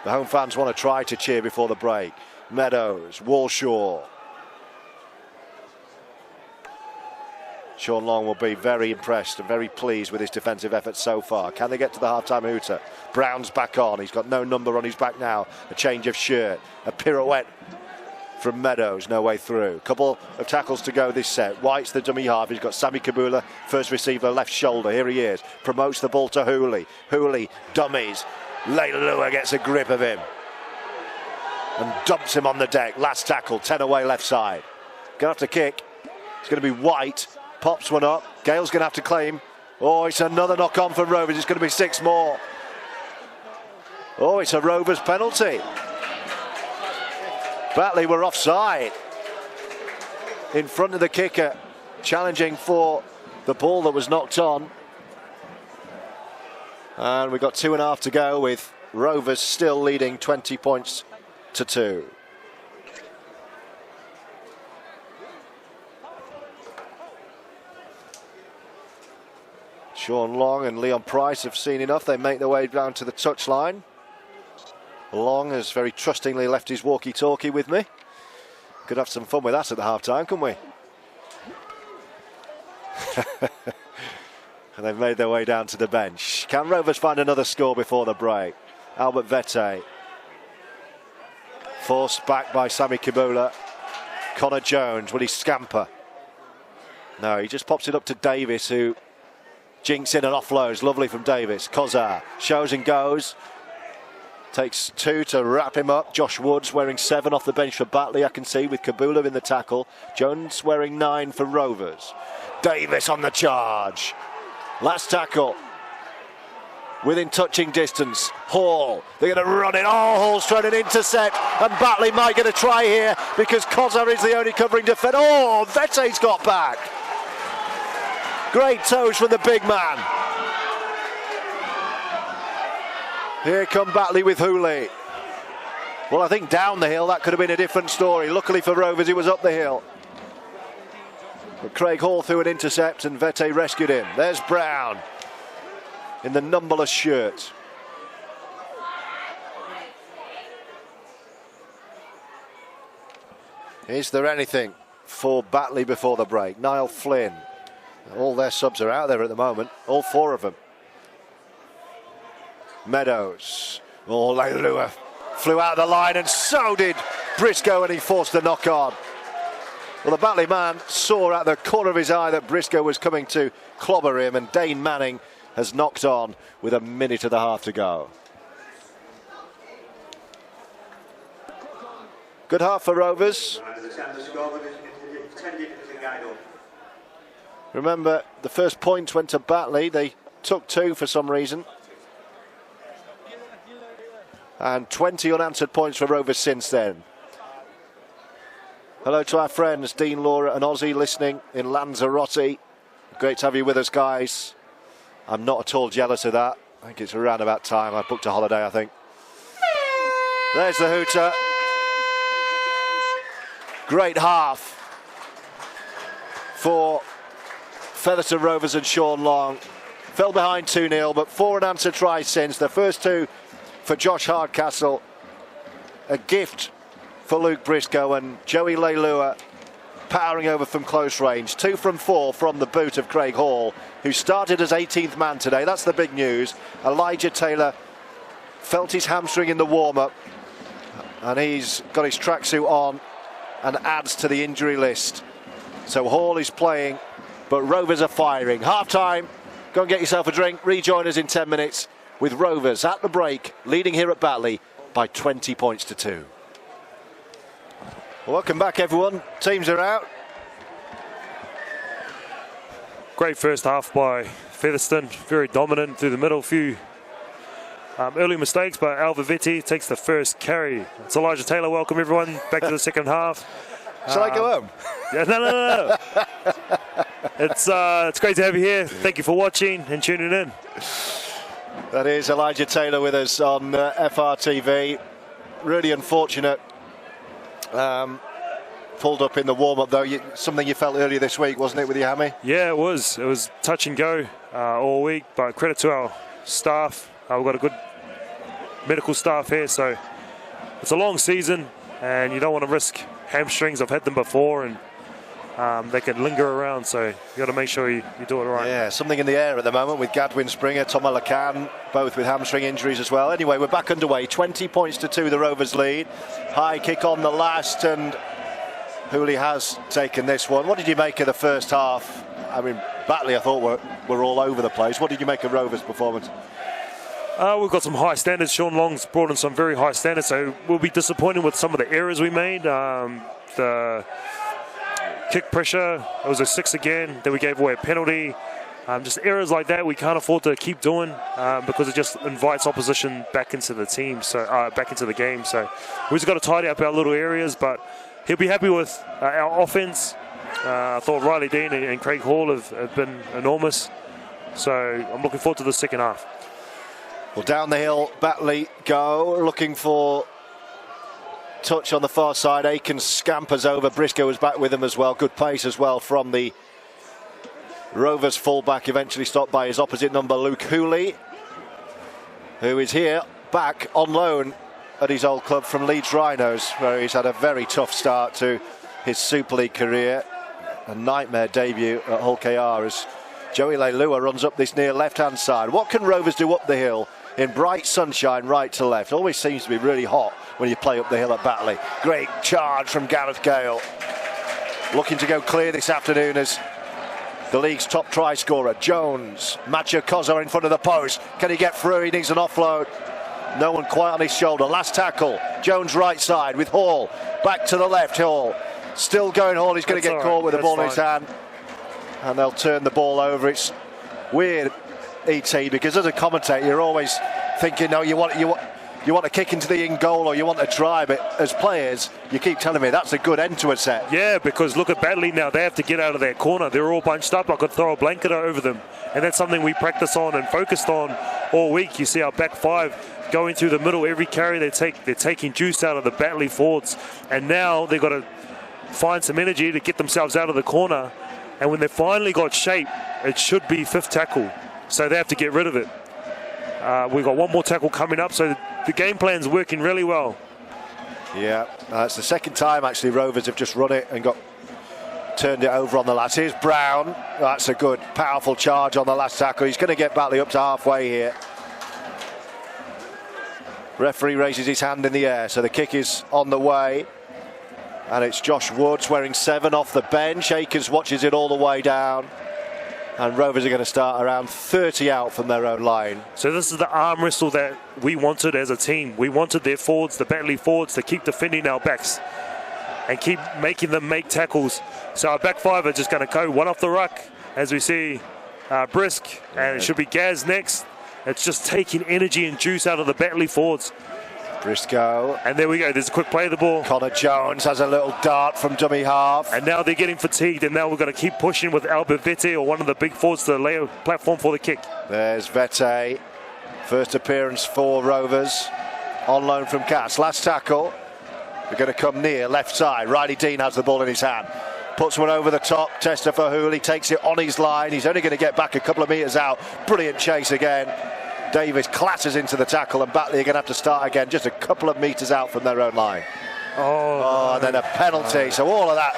The home fans want to try to cheer before the break. Meadows, Walshaw. Sean Long will be very impressed and very pleased with his defensive efforts so far. Can they get to the half-time hooter? Brown's back on. He's got no number on his back now. A change of shirt. A pirouette from Meadows. No way through. Couple of tackles to go this set. White's the dummy half. He's got Sammy Kabula, first receiver, left shoulder. Here he is. Promotes the ball to Hooley. Hooley dummies. Leilua gets a grip of him and dumps him on the deck. Last tackle, 10 away left side. Gonna have to kick. It's going to be White. Pops one up. Gale's going to have to claim. Oh, it's another knock on for Rovers. It's going to be 6 more. Oh, it's a Rovers penalty. Batley were offside in front of the kicker, challenging for the ball that was knocked on. And we've got 2.5 to go, with Rovers still leading 20 points to 2. Sean Long and Leon Price have seen enough. They make their way down to the touchline. Long has very trustingly left his walkie-talkie with me. Could have some fun with that at the half-time, couldn't we? And they've made their way down to the bench. Can Rovers find another score before the break? Albert Vete. Forced back by Sammy Kabula. Connor Jones, will he scamper? No, he just pops it up to Davis, who jinks in and offloads. Lovely from Davis. Cozza shows and goes. Takes 2 to wrap him up. Josh Woods wearing 7 off the bench for Batley, I can see, with Kabula in the tackle. Jones wearing 9 for Rovers. Davis on the charge. Last tackle. Within touching distance, Hall, they're going to run it. Oh, Hall's trying to intercept, and Batley might get a try here because Kozar is the only covering defender. Oh, Vette's got back. Great toes from the big man. Here come Batley with Hooley. Well, I think down the hill that could have been a different story. Luckily for Rovers, it was up the hill. But Craig Hall threw an intercept and Vette rescued him. There's Brown in the numberless shirt. Is there anything for Batley before the break? Niall Flynn. All their subs are out there at the moment, all four of them. Meadows. Oh, Leilua flew out of the line, and so did Briscoe, and he forced the knock on. Well, the Batley man saw at the corner of his eye that Briscoe was coming to clobber him, and Dane Manning has knocked on with a minute and a half to go. Good half for Rovers. Remember, the first point went to Batley. They took 2 for some reason. And 20 unanswered points for Rovers since then. Hello to our friends Dean, Laura and Ozzy listening in Lanzarote. Great to have you with us, guys. I'm not at all jealous of that. I think it's around about time. I booked a holiday, I think. There's the hooter. Great half for Featherstone Rovers and Sean Long. Fell behind 2-0, but 4 unanswered tries since. The first 2 for Josh Hardcastle. A gift for Luke Briscoe, and Joey Leilua powering over from close range. 2 from 4 from the boot of Craig Hall, who started as 18th man today. That's the big news. Elijah Taylor felt his hamstring in the warm-up, and he's got his tracksuit on and adds to the injury list. So Hall is playing, but Rovers are firing. Half-time, go and get yourself a drink. Rejoin us in 10 minutes with Rovers at the break, leading here at Batley by 20 points to 2. Welcome back, everyone. Teams are out. Great first half by Featherstone, very dominant through the middle. Few early mistakes, but Alva Vetti takes the first carry. It's Elijah Taylor. Welcome, everyone. Back to the second half. Shall I go home? Yeah, no. It's great to have you here. Thank you for watching and tuning in. That is Elijah Taylor with us on FRTV. Really unfortunate. Pulled up in the warm-up, though. Something you felt earlier this week, wasn't it, with your hammy? Yeah, it was. It was touch and go all week, but credit to our staff. We've got a good medical staff here, so it's a long season, and you don't want to risk hamstrings. I've had them before, and they can linger around, so you got to make sure you do it right. Yeah, something in the air at the moment with Gadwin Springer, Tom Alakan, both with hamstring injuries as well. Anyway, we're back underway. 20 points to 2, the Rovers lead. High kick on the last, and Hooley has taken this one. What did you make of the first half? I mean, Batley, I thought, were all over the place. What did you make of Rovers' performance? We've got some high standards. Sean Long's brought in some very high standards, so we'll be disappointed with some of the errors we made. The kick pressure, it was a 6 again, then we gave away a penalty. Just errors like that we can't afford to keep doing because it just invites opposition back into the team, so back into the game. So we've just got to tidy up our little areas, but he'll be happy with our offense. I thought Riley Dean and Craig Hall have been enormous, so I'm looking forward to the second half. Well, down the hill, Batley go, looking for touch on the far side. Aiken scampers over. Briscoe was back with him as well. Good pace as well from the Rovers fullback, eventually stopped by his opposite number, Luke Hooley, who is here back on loan at his old club from Leeds Rhinos, where he's had a very tough start to his Super League career. A nightmare debut at Hull KR as Joey Leilua runs up this near left-hand side. What can Rovers do up the hill in bright sunshine right to left? Always seems to be really hot when you play up the hill at Batley. Great charge from Gareth Gale. Looking to go clear this afternoon as the league's top try scorer, Jones. Matcha Kozar in front of the post. Can he get through? He needs an offload. No one quite on his shoulder. Last tackle. Jones right side with Hall. Back to the left, Hall. Still going Hall. He's going to get caught with the ball in his hand. And they'll turn the ball over. It's weird, ET, because as a commentator, you're always thinking, no, you want a kick into the in goal or you want a try, but as players, you keep telling me that's a good end to a set. Yeah, because look at Batley now. They have to get out of their corner. They're all bunched up. I could throw a blanket over them. And that's something we practice on and focused on all week. You see our back five going through the middle. Every carry they're taking juice out of the Batley forwards. And now they've got to find some energy to get themselves out of the corner. And when they finally got shape, it should be fifth tackle. So they have to get rid of it. We've got one more tackle coming up, so the game plan's working really well. Yeah, it's the second time actually Rovers have just run it and turned it over on the last. Here's Brown. That's a good, powerful charge on the last tackle. He's going to get Batley up to halfway here. Referee raises his hand in the air, so the kick is on the way. And it's Josh Woods wearing 7 off the bench. Akers watches it all the way down. And Rovers are going to start around 30 out from their own line. So this is the arm wrestle that we wanted as a team. We wanted their forwards, the Batley forwards, to keep defending our backs and keep making them make tackles. So our back five are just going to go one off the ruck, as we see Brisk, and it should be Gaz next. It's just taking energy and juice out of the Batley forwards. Briscoe. And there we go. There's a quick play of the ball. Connor Jones has a little dart from dummy half. And now they're getting fatigued, and now we're going to keep pushing with Albert Vete, or one of the big forwards, to lay a platform for the kick. There's Vete. First appearance for Rovers. On loan from Cats. Last tackle. We're going to come near, left side. Riley Dean has the ball in his hand. Puts one over the top. Tester for Hooley. Takes it on his line. He's only going to get back a couple of metres out. Brilliant chase again. Davis clatters into the tackle, and Batley are going to have to start again just a couple of metres out from their own line. And then a penalty. So all of that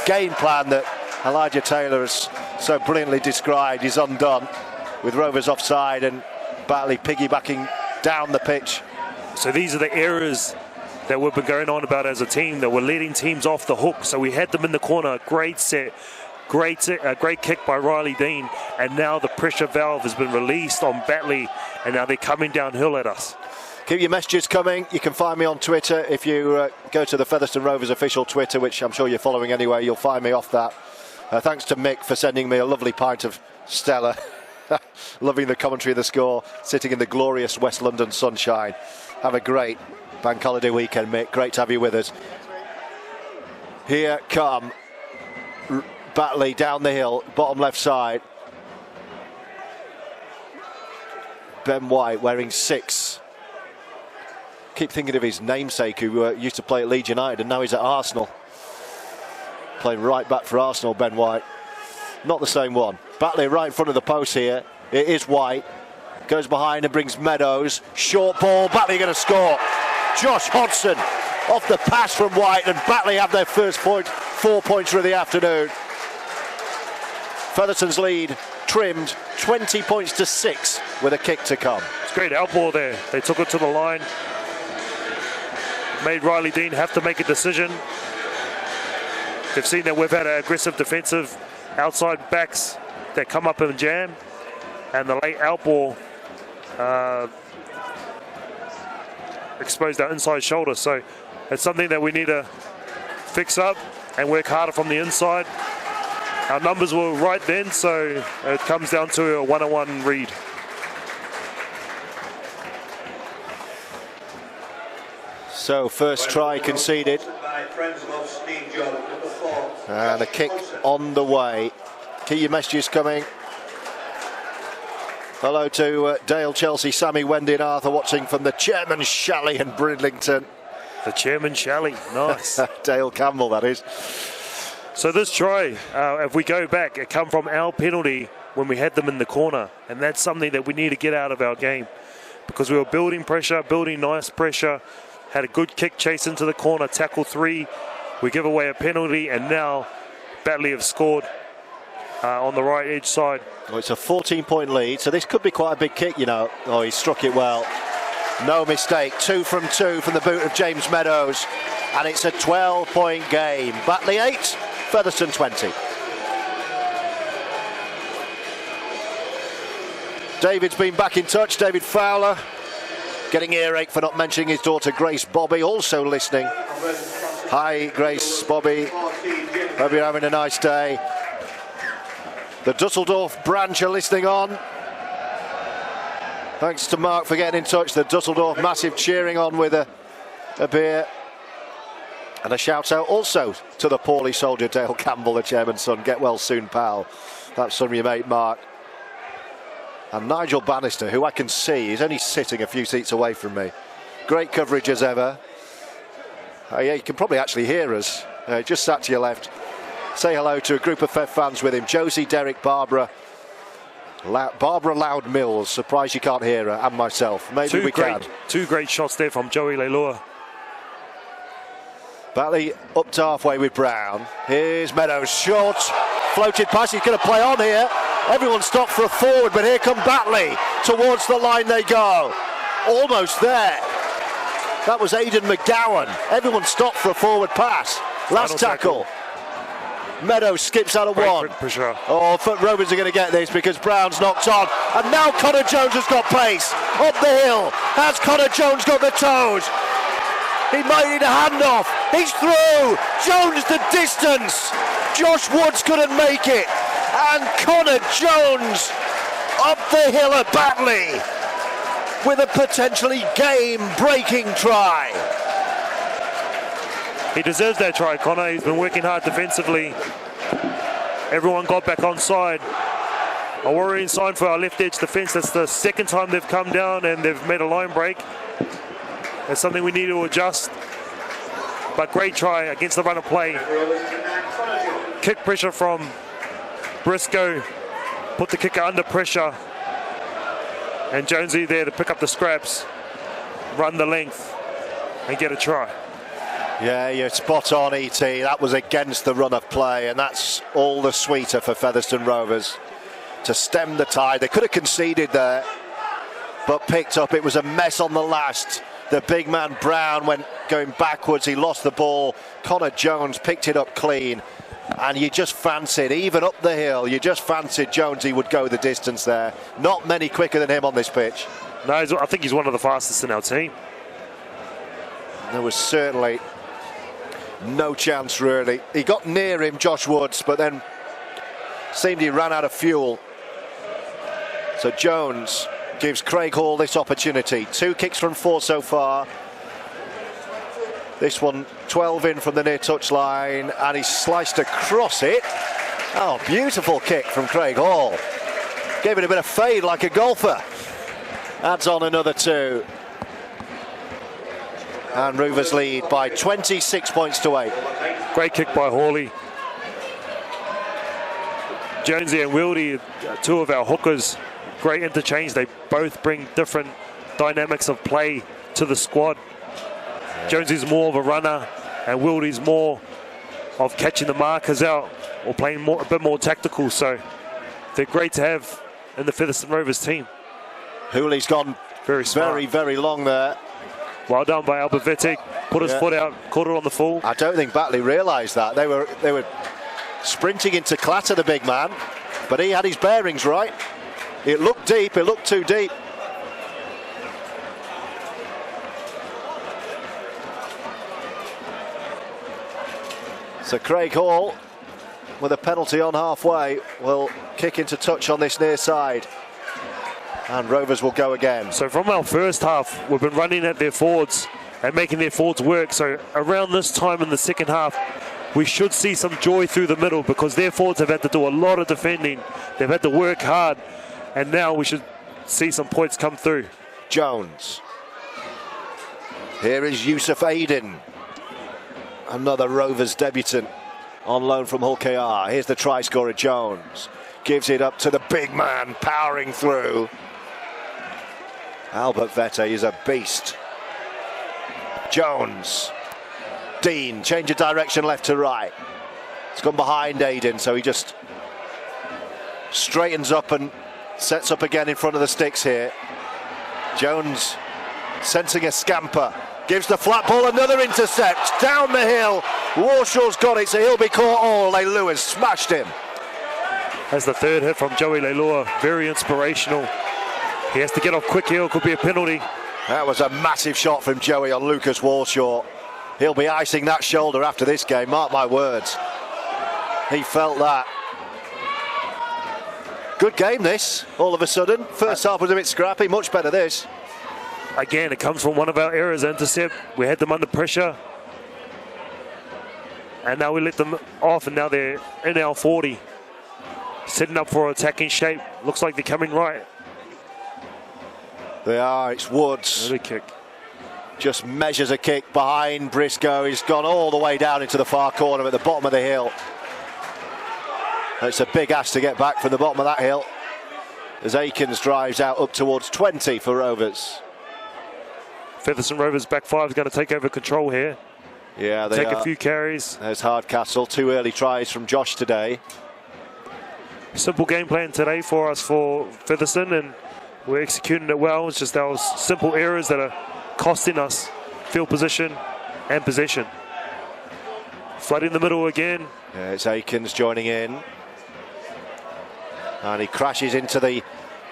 game plan that Elijah Taylor has so brilliantly described is undone, with Rovers offside and Batley piggybacking down the pitch. So these are the errors that we've been going on about as a team, that we're letting teams off the hook. So we had them in the corner. Great set. Great kick by Riley Dean, and now the pressure valve has been released on Batley, and now they're coming downhill at us. Keep your messages coming. You can find me on Twitter. If you go to the Featherstone Rovers official Twitter, which I'm sure you're following anyway, you'll find me off that. Thanks to Mick for sending me a lovely pint of Stella. Loving the commentary of the score, sitting in the glorious West London sunshine. Have a great bank holiday weekend, Mick. Great to have you with us. Here come Batley down the hill, bottom left side. Ben White wearing 6. Keep thinking of his namesake, who used to play at Leeds United, and now he's at Arsenal. Playing right back for Arsenal, Ben White. Not the same one. Batley right in front of the post here. It is White. Goes behind and brings Meadows. Short ball. Batley going to score. Josh Hodgson off the pass from White, and Batley have their first point, 4 points for the afternoon. Featherstone's lead trimmed 20 points to 6 with a kick to come. It's great out ball there. They took it to the line. Made Riley Dean have to make a decision. They've seen that we've had aggressive defensive outside backs that come up and jam, and the late out ball exposed our inside shoulder. So it's something that we need to fix up and work harder from the inside. Our numbers were right then, so it comes down to a one-on-one read. So first try conceded. And a kick on the way. Keep your messages coming. Hello to Dale, Chelsea, Sammy, Wendy and Arthur watching from the Chairman Shalley in Bridlington. The Chairman Shalley, nice. Dale Campbell, that is. So this try, if we go back, it come from our penalty when we had them in the corner. And that's something that we need to get out of our game, because we were building pressure, building nice pressure, had a good kick chase into the corner, tackle 3. We give away a penalty, and now Batley have scored on the right edge side. Well, it's a 14-point lead, so this could be quite a big kick, you know. Oh, he struck it well. No mistake. 2 from 2 from the boot of James Meadows. And it's a 12-point game. Batley 8, Featherstone 20. David's been back in touch. David Fowler getting earache for not mentioning his daughter Grace Bobby, also listening. Hi, Grace Bobby. Hope you're having a nice day. The Dusseldorf branch are listening on. Thanks to Mark for getting in touch. The Dusseldorf massive cheering on with a beer. And a shout out also to the poorly soldier Dale Campbell, the chairman's son. Get well soon, pal. That's from your mate Mark. And Nigel Bannister, who I can see, is only sitting a few seats away from me. Great coverage as ever. Yeah, you can probably actually hear us. Just sat to your left. Say hello to a group of FEF fans with him. Josie, Derek, Barbara. Barbara Loud Mills. Surprised you can't hear her, and myself. Maybe we can. Two great shots there from Joey Leilua. Batley up to halfway with Brown. Here's Meadows. Short. Floated pass. He's going to play on here. Everyone stopped for a forward, but here come Batley. Towards the line they go. Almost there. That was Aidan McGowan. Everyone stopped for a forward pass. Last tackle. Meadows skips out of one. Oh, Rovers are going to get this because Brown's knocked on. And now Connor Jones has got pace. Up the hill. Has Connor Jones got the toes? He might need a handoff. He's through. Jones the distance. Josh Woods couldn't make it. And Connor Jones up the hill at Batley with a potentially game-breaking try. He deserves that try, Connor. He's been working hard defensively. Everyone got back on side. A worrying sign for our left edge defence. That's the second time they've come down and they've made a line break. That's something we need to adjust. But great try against the run of play. Kick pressure from Briscoe. Put the kicker under pressure. And Jonesy there to pick up the scraps. Run the length and get a try. Yeah, you're spot on, E.T. That was against the run of play, and that's all the sweeter for Featherstone Rovers to stem the tide. They could have conceded there, but picked up. It was a mess on the last. The big man Brown went going backwards. He lost the ball. Connor Jones picked it up clean, and you just fancied, even up the hill, you just fancied Jonesy would go the distance there. Not many quicker than him on this pitch. No, I think he's one of the fastest in our team. There was certainly no chance, really. He got near him, Josh Woods, but then seemed he ran out of fuel. So Jones gives Craig Hall this opportunity. 2 kicks from 4 so far. This one 12 in from the near touch line, and he's sliced across it. Oh, beautiful kick from Craig Hall. Gave it a bit of fade like a golfer. Adds on another 2. And Rovers lead by 26 points to 8. Great kick by Hawley. Jonesy and Wildy, 2 of our hookers. Great interchange. They both bring different dynamics of play to the squad. Jonesy's more of a runner, and Wildy's more of catching the markers out or playing a bit more tactical. So they're great to have in the Featherstone Rovers team. Hooley's gone very long there. Well done by Albert Vettig. Put his foot out, caught it on the full. I don't think Batley realised that. They were sprinting into clatter, the big man, but he had his bearings right. It looked deep, it looked too deep. So Craig Hall, with a penalty on halfway, will kick into touch on this near side. And Rovers will go again. So from our first half, we've been running at their forwards and making their forwards work. So around this time in the second half, we should see some joy through the middle because their forwards have had to do a lot of defending. They've had to work hard. And now we should see some points come through. Jones. Here is Yusuf Aiden. Another Rovers debutant on loan from Hull KR. Here's the try scorer, Jones. Gives it up to the big man, powering through. Albert Vette is a beast. Jones. Dean, change of direction left to right. It's gone behind Aiden, so he just straightens up and sets up again in front of the sticks here. Jones sensing a scamper. Gives the flat ball, another intercept. Down the hill. Warshaw's got it, so he'll be caught all. Lewis smashed him. That's the 3rd hit from Joey Leilua. Very inspirational. He has to get off quick here. It could be a penalty. That was a massive shot from Joey on Lucas Warshaw. He'll be icing that shoulder after this game, mark my words. He felt that. Good game this, all of a sudden. First half was a bit scrappy, much better this. Again, it comes from one of our errors, intercept. We had them under pressure. And now we let them off, and now they're in our 40. Setting up for attacking shape. Looks like they're coming right. They are, it's Woods. Another kick. Just measures a kick behind Briscoe. He's gone all the way down into the far corner at the bottom of the hill. It's a big ask to get back from the bottom of that hill as Aikens drives out up towards 20 for Rovers. Featherstone Rovers back five is going to take over control here. Yeah, they take are. A few carries. There's Hardcastle. 2 early tries from Josh today. Simple game plan today for us for Featherstone, and we're executing it well. It's just those simple errors that are costing us field position and possession. Flooding the middle again. Yeah, it's Aikens joining in. And he crashes into the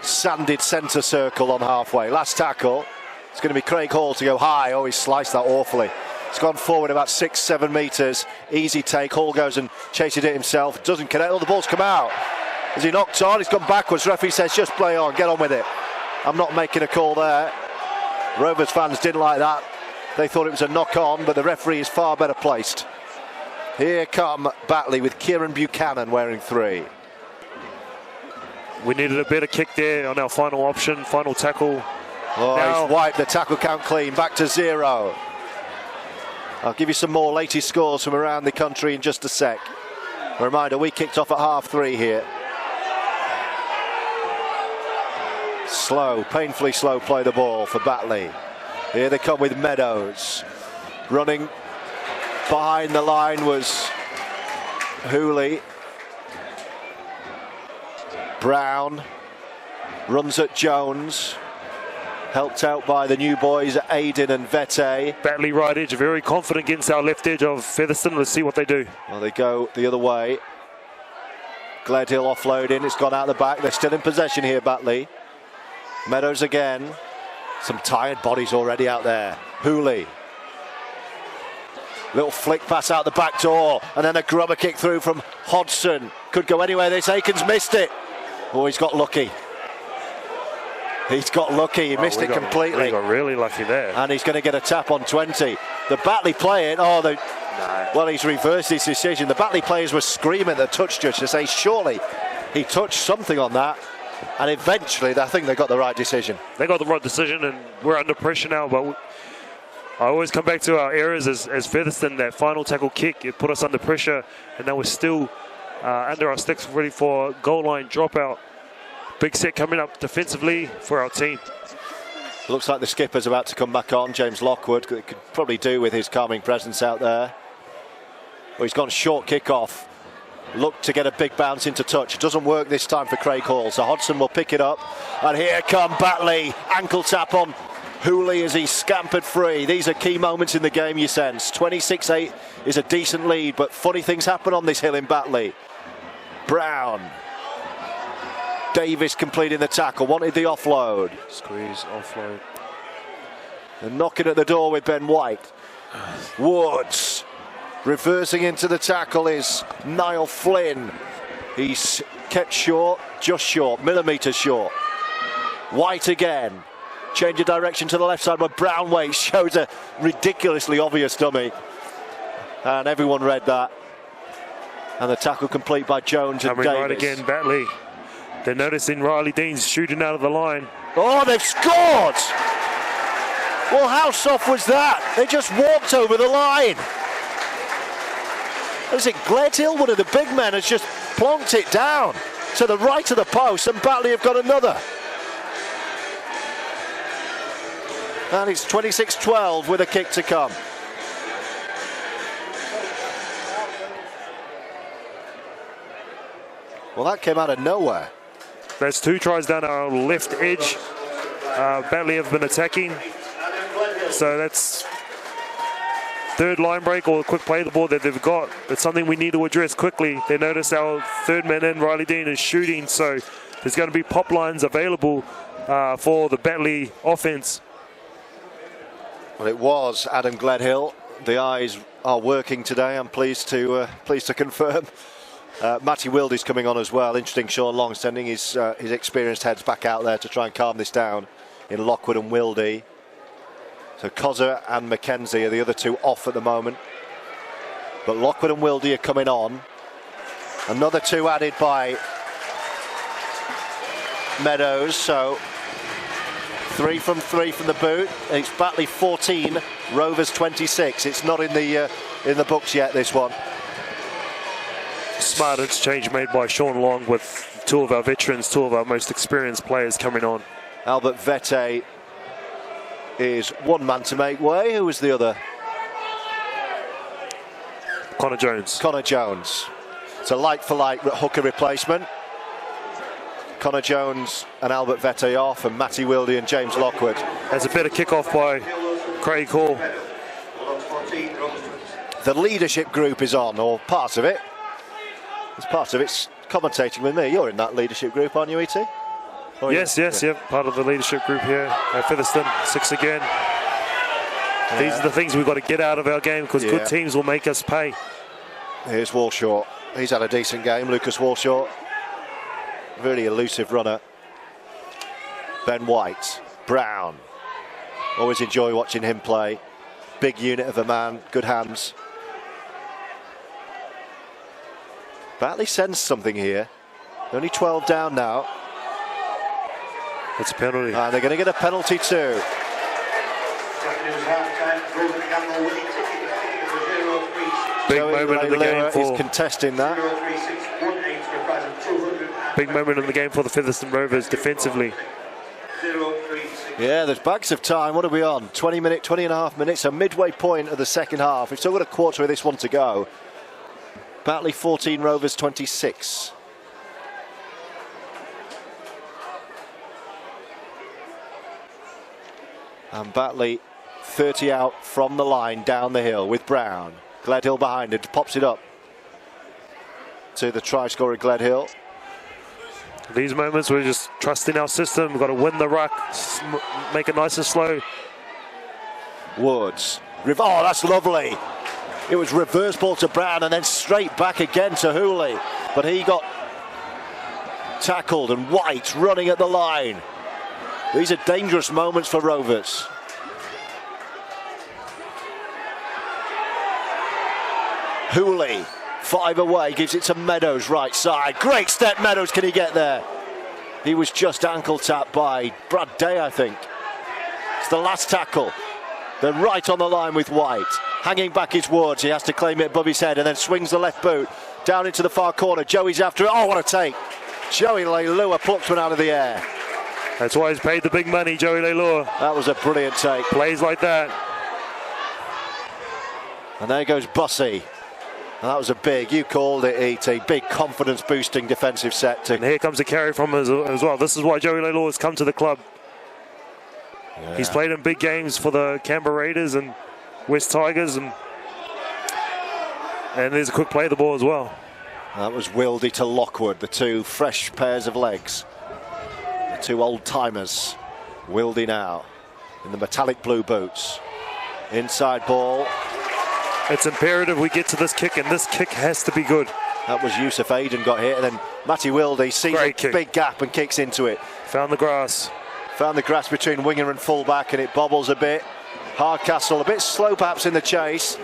sanded centre circle on halfway. Last tackle. It's going to be Craig Hall to go high. Oh, he sliced that awfully. It's gone forward about 6-7 metres. Easy take. Hall goes and chases it himself. Doesn't connect. Oh, the ball's come out. Has he knocked on? He's gone backwards. Referee says just play on. Get on with it. I'm not making a call there. Rovers fans didn't like that. They thought it was a knock on, but the referee is far better placed. Here come Batley with Kieran Buchanan wearing 3. We needed a better kick there on our final option, final tackle. Oh, now, he's wiped the tackle count clean, back to 0. I'll give you some more latest scores from around the country in just a sec. A reminder, we kicked off at 3:30 here. Slow, painfully slow play the ball for Batley. Here they come with Meadows. Running behind the line was Hooley. Brown runs at Jones. Helped out by the new boys, Aiden and Vete. Batley right edge, very confident against our left edge of Featherstone. Let's see what they do. Well, they go the other way. Gledhill offloading, it's gone out the back. They're still in possession here, Batley. Meadows again. Some tired bodies already out there. Hooley. Little flick pass out the back door, and then a grubber kick through from Hodgson. Could go anywhere. This Aikens missed it. Oh, he's got lucky. He's got lucky. He missed it completely. He got really lucky there. And he's going to get a tap on 20. The Batley play it. Oh, well, he's reversed his decision. The Batley players were screaming at the touch judge to say, surely he touched something on that. And eventually, I think they got the right decision. They got the right decision, and we're under pressure now. But I always come back to our errors as Featherstone. That final tackle kick, it put us under pressure, and now we're still under our sticks, ready for goal line dropout. Big set coming up defensively for our team. Looks like the skipper's about to come back on, James Lockwood. Could probably do with his calming presence out there. Well, he's gone short kick-off. Looked to get a big bounce into touch. It doesn't work this time for Craig Hall, so Hodgson will pick it up. And here come Batley. Ankle tap on Hooley as he scampered free. These are key moments in the game, you sense. 26-8 is a decent lead, but funny things happen on this hill in Batley. Brown. Davis completing the tackle, wanted the offload. Squeeze, offload. And knocking at the door with Ben White. Woods. Reversing into the tackle is Niall Flynn. He's kept short, just short, millimetres short. White again. Change of direction to the left side, but Brown waits, shows a ridiculously obvious dummy. And everyone read that. And the tackle complete by Jones and Davis. Right again, Batley. They're noticing Riley Dean's shooting out of the line. Oh, they've scored! Well, how soft was that? They just walked over the line. Is it Gledhill? One of the big men has just plonked it down to the right of the post, and Batley have got another. And it's 26-12 with a kick to come. Well, that came out of nowhere. There's 2 tries down our left edge. Batley have been attacking. So that's third line break or quick play the ball that they've got. It's something we need to address quickly. They notice our third man in, Riley Dean, is shooting. So there's going to be pop lines available for the Batley offense. Well, it was Adam Gledhill. The eyes are working today, I'm pleased to confirm. Matty Wildy's coming on as well. Interesting, Sean Long sending his experienced heads back out there to try and calm this down in Lockwood and Wildy. So Cozza and McKenzie are the other two off at the moment. But Lockwood and Wildy are coming on. Another two added by Meadows, so 3 from the boot. It's Batley 14, Rovers 26. It's not in the books yet, this one. Smart interchange made by Sean Long with two of our veterans, two of our most experienced players coming on. Albert Vete is one man to make way. Who was the other? Connor Jones. Connor Jones. It's a like-for-like hooker replacement. Connor Jones and Albert Vete off, and Matty Wildy and James Lockwood. There's a better kick-off by Craig Hall. The leadership group is on, or part of it. It's part of it's commentating with me. You're in that leadership group, aren't you, E.T.? Yes, part of the leadership group here at Featherston. 6 again. Yeah. These are the things we've got to get out of our game, because good teams will make us pay. Here's Walshaw. He's had a decent game, Lucas Walshaw. Really elusive runner. Ben White, Brown. Always enjoy watching him play. Big unit of a man, good hands. Batley sensed something here. Only 12 down now. It's a penalty. And they're going to get a penalty too. Big moment in the game for... He's contesting that. Big moment in the game for the Featherston Rovers defensively. Yeah, there's bags of time. What are we on? 20 and a half minutes, a midway point of the second half. We've still got a quarter of this one to go. Batley 14, Rovers 26. And Batley 30 out from the line down the hill with Brown. Gledhill behind it, pops it up to the try scorer Gledhill. These moments we're just trusting our system. We've got to win the ruck, make it nice and slow. Woods. Oh, that's lovely. It was reverse ball to Brown and then straight back again to Hooley. But he got tackled, and White running at the line. These are dangerous moments for Rovers. Hooley, 5 away, gives it to Meadows, right side. Great step, Meadows, can he get there? He was just ankle tapped by Brad Day, I think. It's the last tackle. They're right on the line with White. Hanging back is Woods. He has to claim it above his head and then swings the left boot down into the far corner. Joey's after it. Oh, what a take. Joey Leilua plucks one out of the air. That's why he's paid the big money, Joey Leilua. That was a brilliant take. Plays like that. And there goes Bussey. And that was a big, you called it, E.T., big confidence-boosting defensive set. And here comes a carry from him as well. This is why Joey Leilua has come to the club. Yeah. He's played in big games for the Canberra Raiders and West Tigers. And there's a quick play of the ball as well. That was Wildy to Lockwood, the two fresh pairs of legs. The two old-timers. Wildy now in the metallic blue boots. Inside ball. It's imperative we get to this kick, and this kick has to be good. That was Yusuf Aiden got hit, and then Matty Wildy sees a big gap and kicks into it. Found the grass. Found the grass between winger and fullback, and it bobbles a bit. Hardcastle a bit slow perhaps in the chase.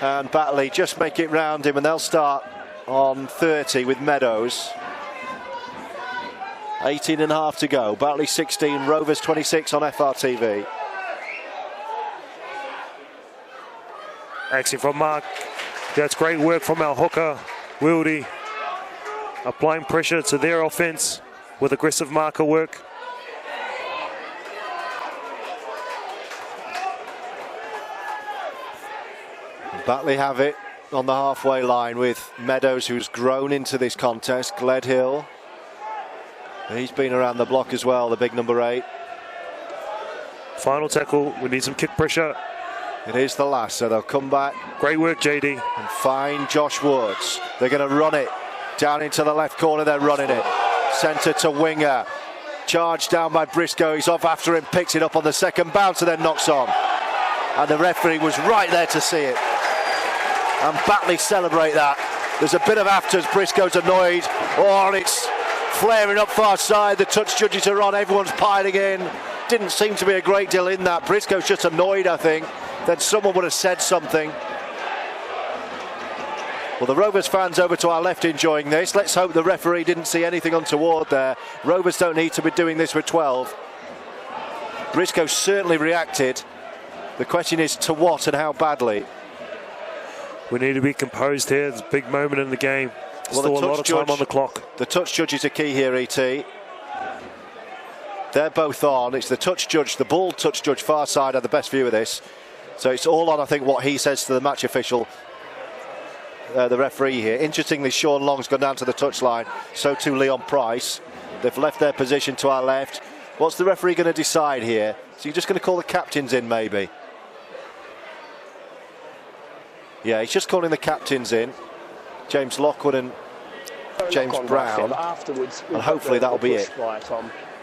And Batley just make it round him, and they'll start on 30 with Meadows. 18 and a half to go. Batley 16, Rovers 26 on FRTV. Action from Mark. That's great work from our hooker, Wildy. Applying pressure to their offence with aggressive marker work. Batley have it on the halfway line with Meadows, who's grown into this contest. Gledhill. He's been around the block as well, the big number 8. Final tackle. We need some kick pressure. It is the last, so they'll come back. Great work, JD. And find Josh Woods. They're going to run it down into the left corner. They're running it. Centre to winger. Charged down by Briscoe. He's off after him, picks it up on the second bounce and then knocks on. And the referee was right there to see it. And Batley celebrate that. There's a bit of afters. Briscoe's annoyed. Oh, and it's flaring up far side. The touch judges are on. Everyone's piling in. Didn't seem to be a great deal in that. Briscoe's just annoyed, I think. Then someone would have said something. Well, the Rovers fans over to our left enjoying this. Let's hope the referee didn't see anything untoward there. Rovers don't need to be doing this with 12. Briscoe certainly reacted. The question is to what and how badly. We need to be composed here. It's a big moment in the game. Well, Still a lot of time on the clock. The touch judges are key here, E.T. They're both on. It's the touch judge, the ball touch judge far side had the best view of this. So it's all on, I think, what he says to the match official, the referee here. Interestingly, Sean Long's gone down to the touchline. So too Leon Price. They've left their position to our left. What's the referee going to decide here? So you're just going to call the captains in, maybe? Yeah, he's just calling the captains in. James Lockwood and James Brown. And hopefully that'll be it.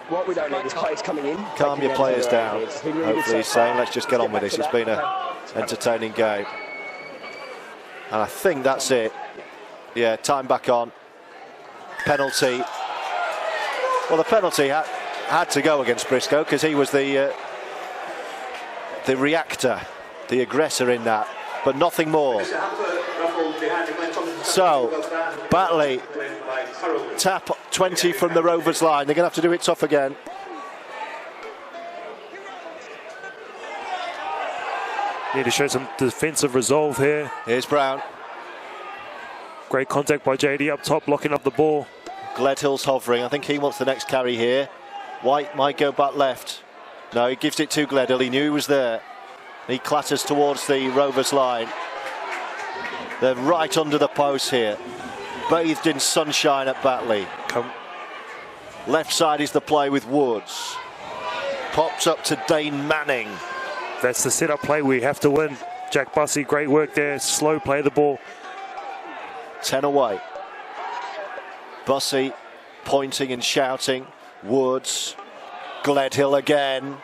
What we don't need is players coming in. Calm your players down. Hopefully he's saying, let's just get on with this. It's been an entertaining game. And I think that's it. Yeah, time back on. Penalty. Well, the penalty had to go against Briscoe because he was the reactor, the aggressor in that, but nothing more. So, Batley, tap 20 from the Rovers line. They're going to have to do it tough again. Need to show some defensive resolve here. Here's Brown. Great contact by JD up top, blocking up the ball. Gledhill's hovering. I think he wants the next carry here. White might go back left. No, he gives it to Gledhill. He knew he was there. He clatters towards the Rovers line. They're right under the post here. Bathed in sunshine at Batley. Left side is the play with Woods. Pops up to Dane Manning. That's the set-up play we have to win. Jack Bussey, great work there. Slow play the ball. 10 away. Bussey pointing and shouting. Woods. Gledhill again.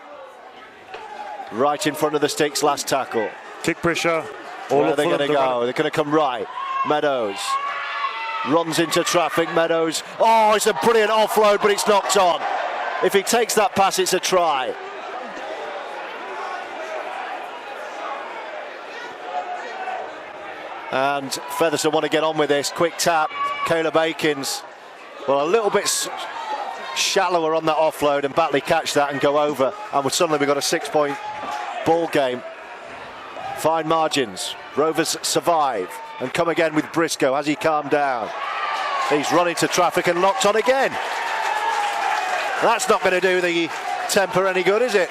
Right in front of the sticks, last tackle. Kick pressure. Where are they going to go? They're going to come right. Meadows runs into traffic. Meadows. Oh, it's a brilliant offload, but it's knocked on. If he takes that pass, it's a try. And Featherstone want to get on with this. Quick tap. Caleb Akins. Well, a little bit shallower on that offload, and Batley catch that and go over. And suddenly we've got a 6-point ball game. Fine margins. Rovers survive and come again with Briscoe. Has he calmed down? He's run into traffic and locked on again. That's not going to do the temper any good, is it?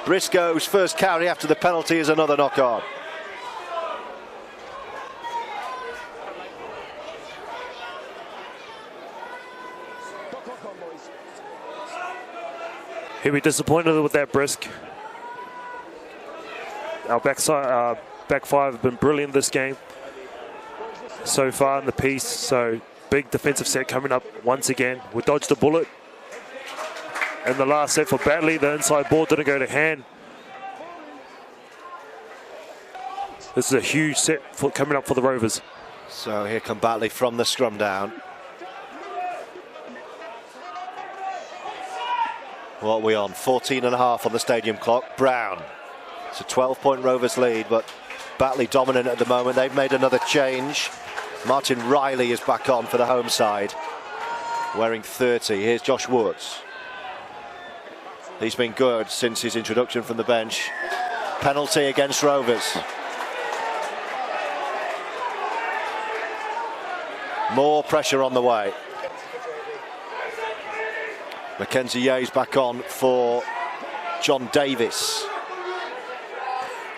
Briscoe's first carry after the penalty is another knock on. He'll be disappointed with that, Brisk. Our back five have been brilliant this game so far in the piece. So big defensive set coming up once again. We dodged a bullet. And the last set for Batley, the inside ball didn't go to hand. This is a huge set coming up for the Rovers. So here come Batley from the scrum down. What are we on? 14.5 on the stadium clock. Brown. It's a 12-point Rovers lead, but Batley dominant at the moment. They've made another change. Martin Riley is back on for the home side, wearing 30. Here's Josh Woods. He's been good since his introduction from the bench. Penalty against Rovers. More pressure on the way. Mackenzie Yea's back on for John Davis.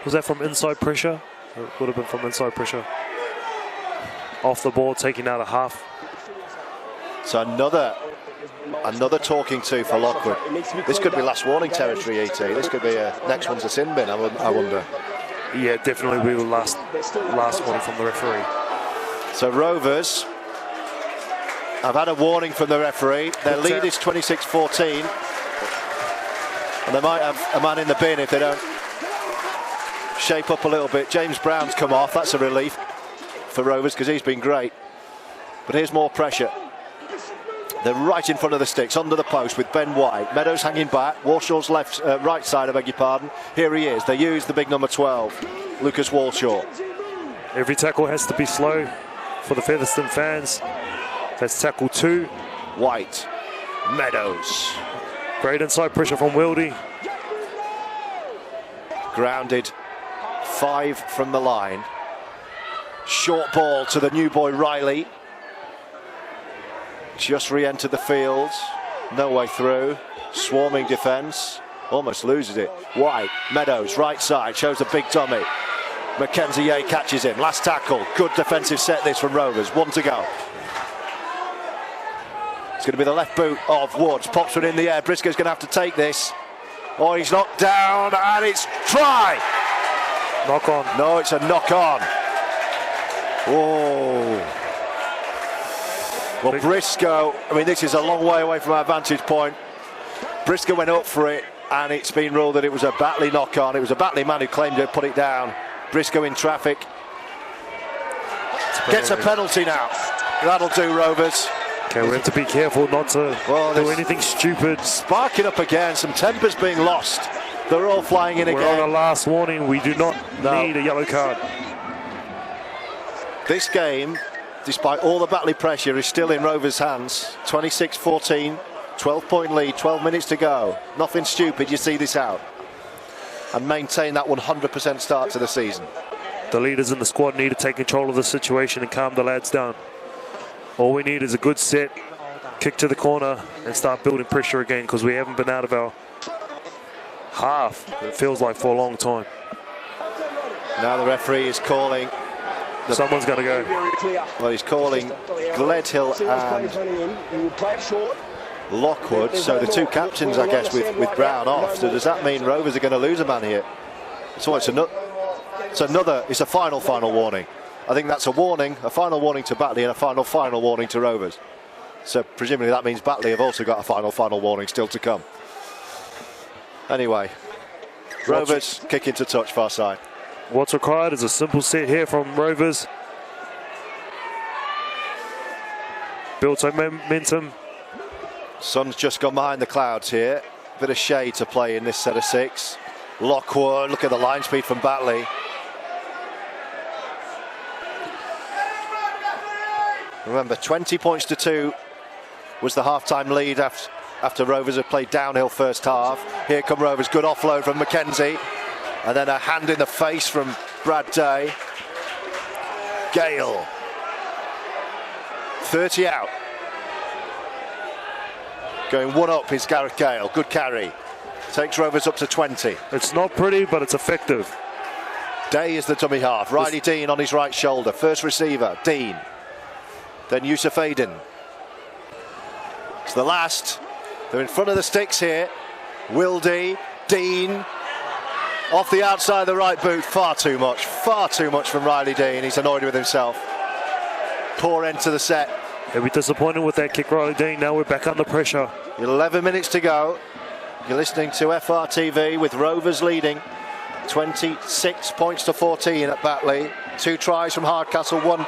Was that from inside pressure? It would have been from inside pressure. Off the ball, taking out a half. So another talking to for Lockwood. This could be last warning territory, ET. This could be next one's a sin bin, I wonder. Yeah, definitely we will last warning from the referee. So Rovers have had a warning from the referee. Their lead is 26-14. And they might have a man in the bin if they don't shape up a little bit. James Brown's come off, that's a relief. for Rovers because he's been great. But here's more pressure. They're right in front of the sticks, under the post with Ben White. Meadows hanging back. Walshaw's right side, I beg your pardon. Here he is. They use the big number 12, Lucas Walshaw. Every tackle has to be slow for the Featherstone fans. That's tackle 2. White, Meadows. Great inside pressure from Wildy. Grounded 5 from the line. Short ball to the new boy Riley. Just re-entered the field. No way through. Swarming defence. Almost loses it. White, Meadows, right side. Shows a big dummy. Mackenzie Yeh catches him. Last tackle. Good defensive set this from Rovers. 1 to go. It's going to be the left boot of Woods. Pops one in the air. Briscoe's going to have to take this. Oh, he's knocked down and it's try. Knock on. No, it's a knock on. Oh. Well, Briscoe, I mean, this is a long way away from our vantage point. Briscoe went up for it, and it's been ruled that it was a Batley knock on. It was a Batley man who claimed to put it down. Briscoe in traffic. Gets a penalty now. That'll do, Rovers. Okay, we have to be careful not to do anything stupid. Sparking up again, some tempers being lost. They're all flying in again. We're on a last warning. We do not need a yellow card. This game, despite all the Batley pressure, is still in Rovers' hands. 26-14, 12-point lead, 12 minutes to go. Nothing stupid, you see this out. And maintain that 100% start to the season. The leaders in the squad need to take control of the situation and calm the lads down. All we need is a good set, kick to the corner, and start building pressure again, because we haven't been out of our half, it feels like, for a long time. Now the referee is calling. Someone's got to go. Well, he's calling Gledhill and Lockwood, so the two captains, I guess, with Brown off. So does that mean Rovers are going to lose a man here? So it's a final warning. I think that's a warning, a final warning to Batley and a final warning to Rovers. So presumably that means Batley have also got a final warning still to come. Anyway, Rovers kick into touch far side. What's required is a simple set here from Rovers. Build some momentum. Sun's just gone behind the clouds here. Bit of shade to play in this set of 6. Lockwood, look at the line speed from Batley. Remember, 20 points to 2 was the half-time lead after Rovers had played downhill first half. Here come Rovers, good offload from Mackenzie. And then a hand in the face from Brad Day. Gale. 30 out. Going 1 up is Gareth Gale. Good carry. Takes Rovers up to 20. It's not pretty, but it's effective. Day is the dummy half. Riley Dean on his right shoulder. First receiver, Dean. Then Yusuf Aiden. It's the last. They're in front of the sticks here. Wildy, Dean. Off the outside of the right boot. Far too much from Riley Dean. He's annoyed with himself. Poor end to the set. He'll be disappointed with that kick, Riley Dean. Now we're back under pressure. 11 minutes to go. You're listening to FRTV with Rovers leading 26 points to 14 at Batley. 2 tries from Hardcastle, 1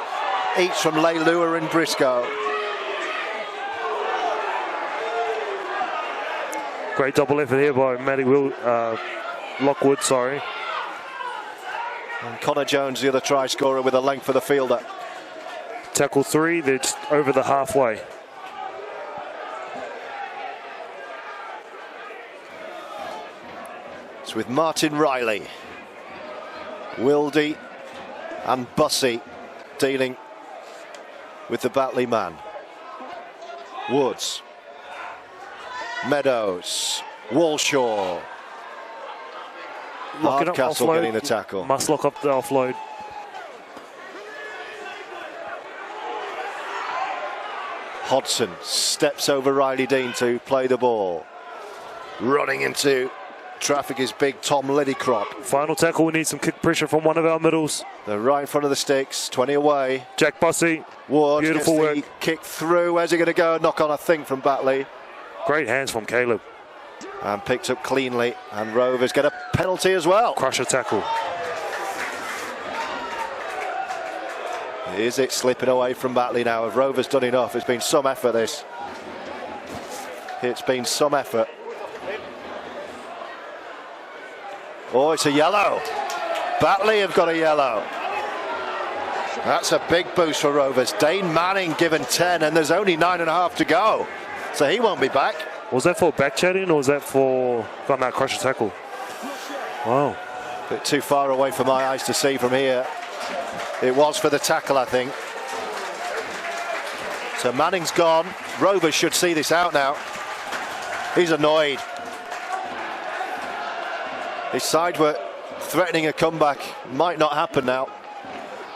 each from Leilua and Briscoe. Great double effort here by Lockwood, sorry. And Connor Jones, the other try scorer, with a length for the fielder. Tackle 3, they're just over the halfway. It's with Martin Riley, Wildy and Bussey dealing with the Batley man. Woods, Meadows, Walshaw. Hardcastle getting the tackle. Must lock up the offload. Hodson steps over Riley Dean to play the ball. Running into traffic is big Tom Liddycrop. Final tackle, we need some kick pressure from one of our middles. They're right in front of the sticks, 20 away. Jack Bussey, Woods beautiful work. Kick through, where's he going to go? Knock on, I think, from Batley. Great hands from Caleb. And picked up cleanly, and Rovers get a penalty as well. Crusher tackle. Is it slipping away from Batley now? Have Rovers done enough? It's been some effort, this. It's been some effort. Oh, it's a yellow. Batley have got a yellow. That's a big boost for Rovers. Dane Manning given 10, and there's only 9.5 to go. So he won't be back. Was that for back chatting, or was that for got that crusher tackle? Wow. A bit too far away for my eyes to see from here. It was for the tackle, I think. So Manning's gone. Rovers should see this out now. He's annoyed. His side were threatening a comeback. Might not happen now.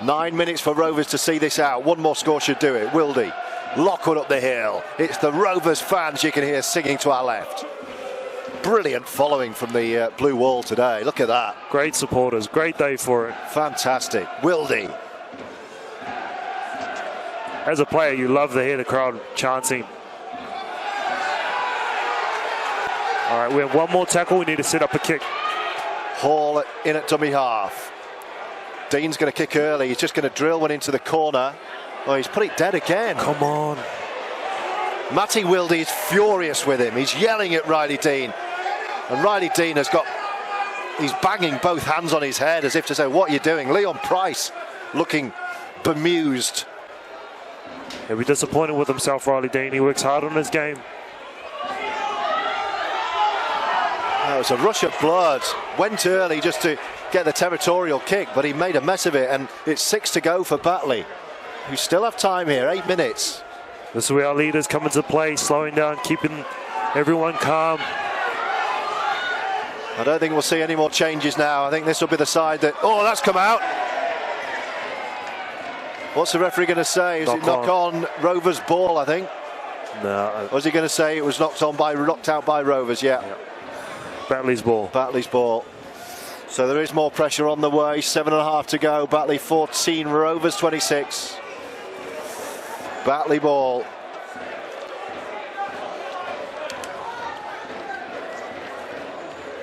9 minutes for Rovers to see this out. One more score should do it. Wildy. Lockwood up the hill. It's the Rovers fans you can hear singing to our left. Brilliant following from the blue wall today. Look at that. Great supporters. Great day for it. Fantastic. Wildy. As a player, you love to hear the crowd chanting. All right, we have one more tackle. We need to set up a kick. Hall in at dummy half. Dean's going to kick early. He's just going to drill one into the corner. Oh, he's put it dead again. Come on. Matty Wildy is furious with him. He's yelling at Riley Dean. And Riley Dean he's banging both hands on his head as if to say, what are you doing? Leon Price looking bemused. He'll be disappointed with himself, Riley Dean. He works hard on his game. That was a rush of blood. Went early just to get the territorial kick, but he made a mess of it, and it's 6 to go for Batley, who still have time here, 8 minutes. This is where our leaders come into play, slowing down, keeping everyone calm. I don't think we'll see any more changes now. I think this will be the side that... Oh, that's come out. What's the referee going to say? Is it knock on Rovers' ball, I think? No. Was he going to say it was knocked out by Rovers? Yeah. Batley's ball. Batley's ball. So there is more pressure on the way. 7.5 to go. Batley 14, Rovers 26. Batley ball.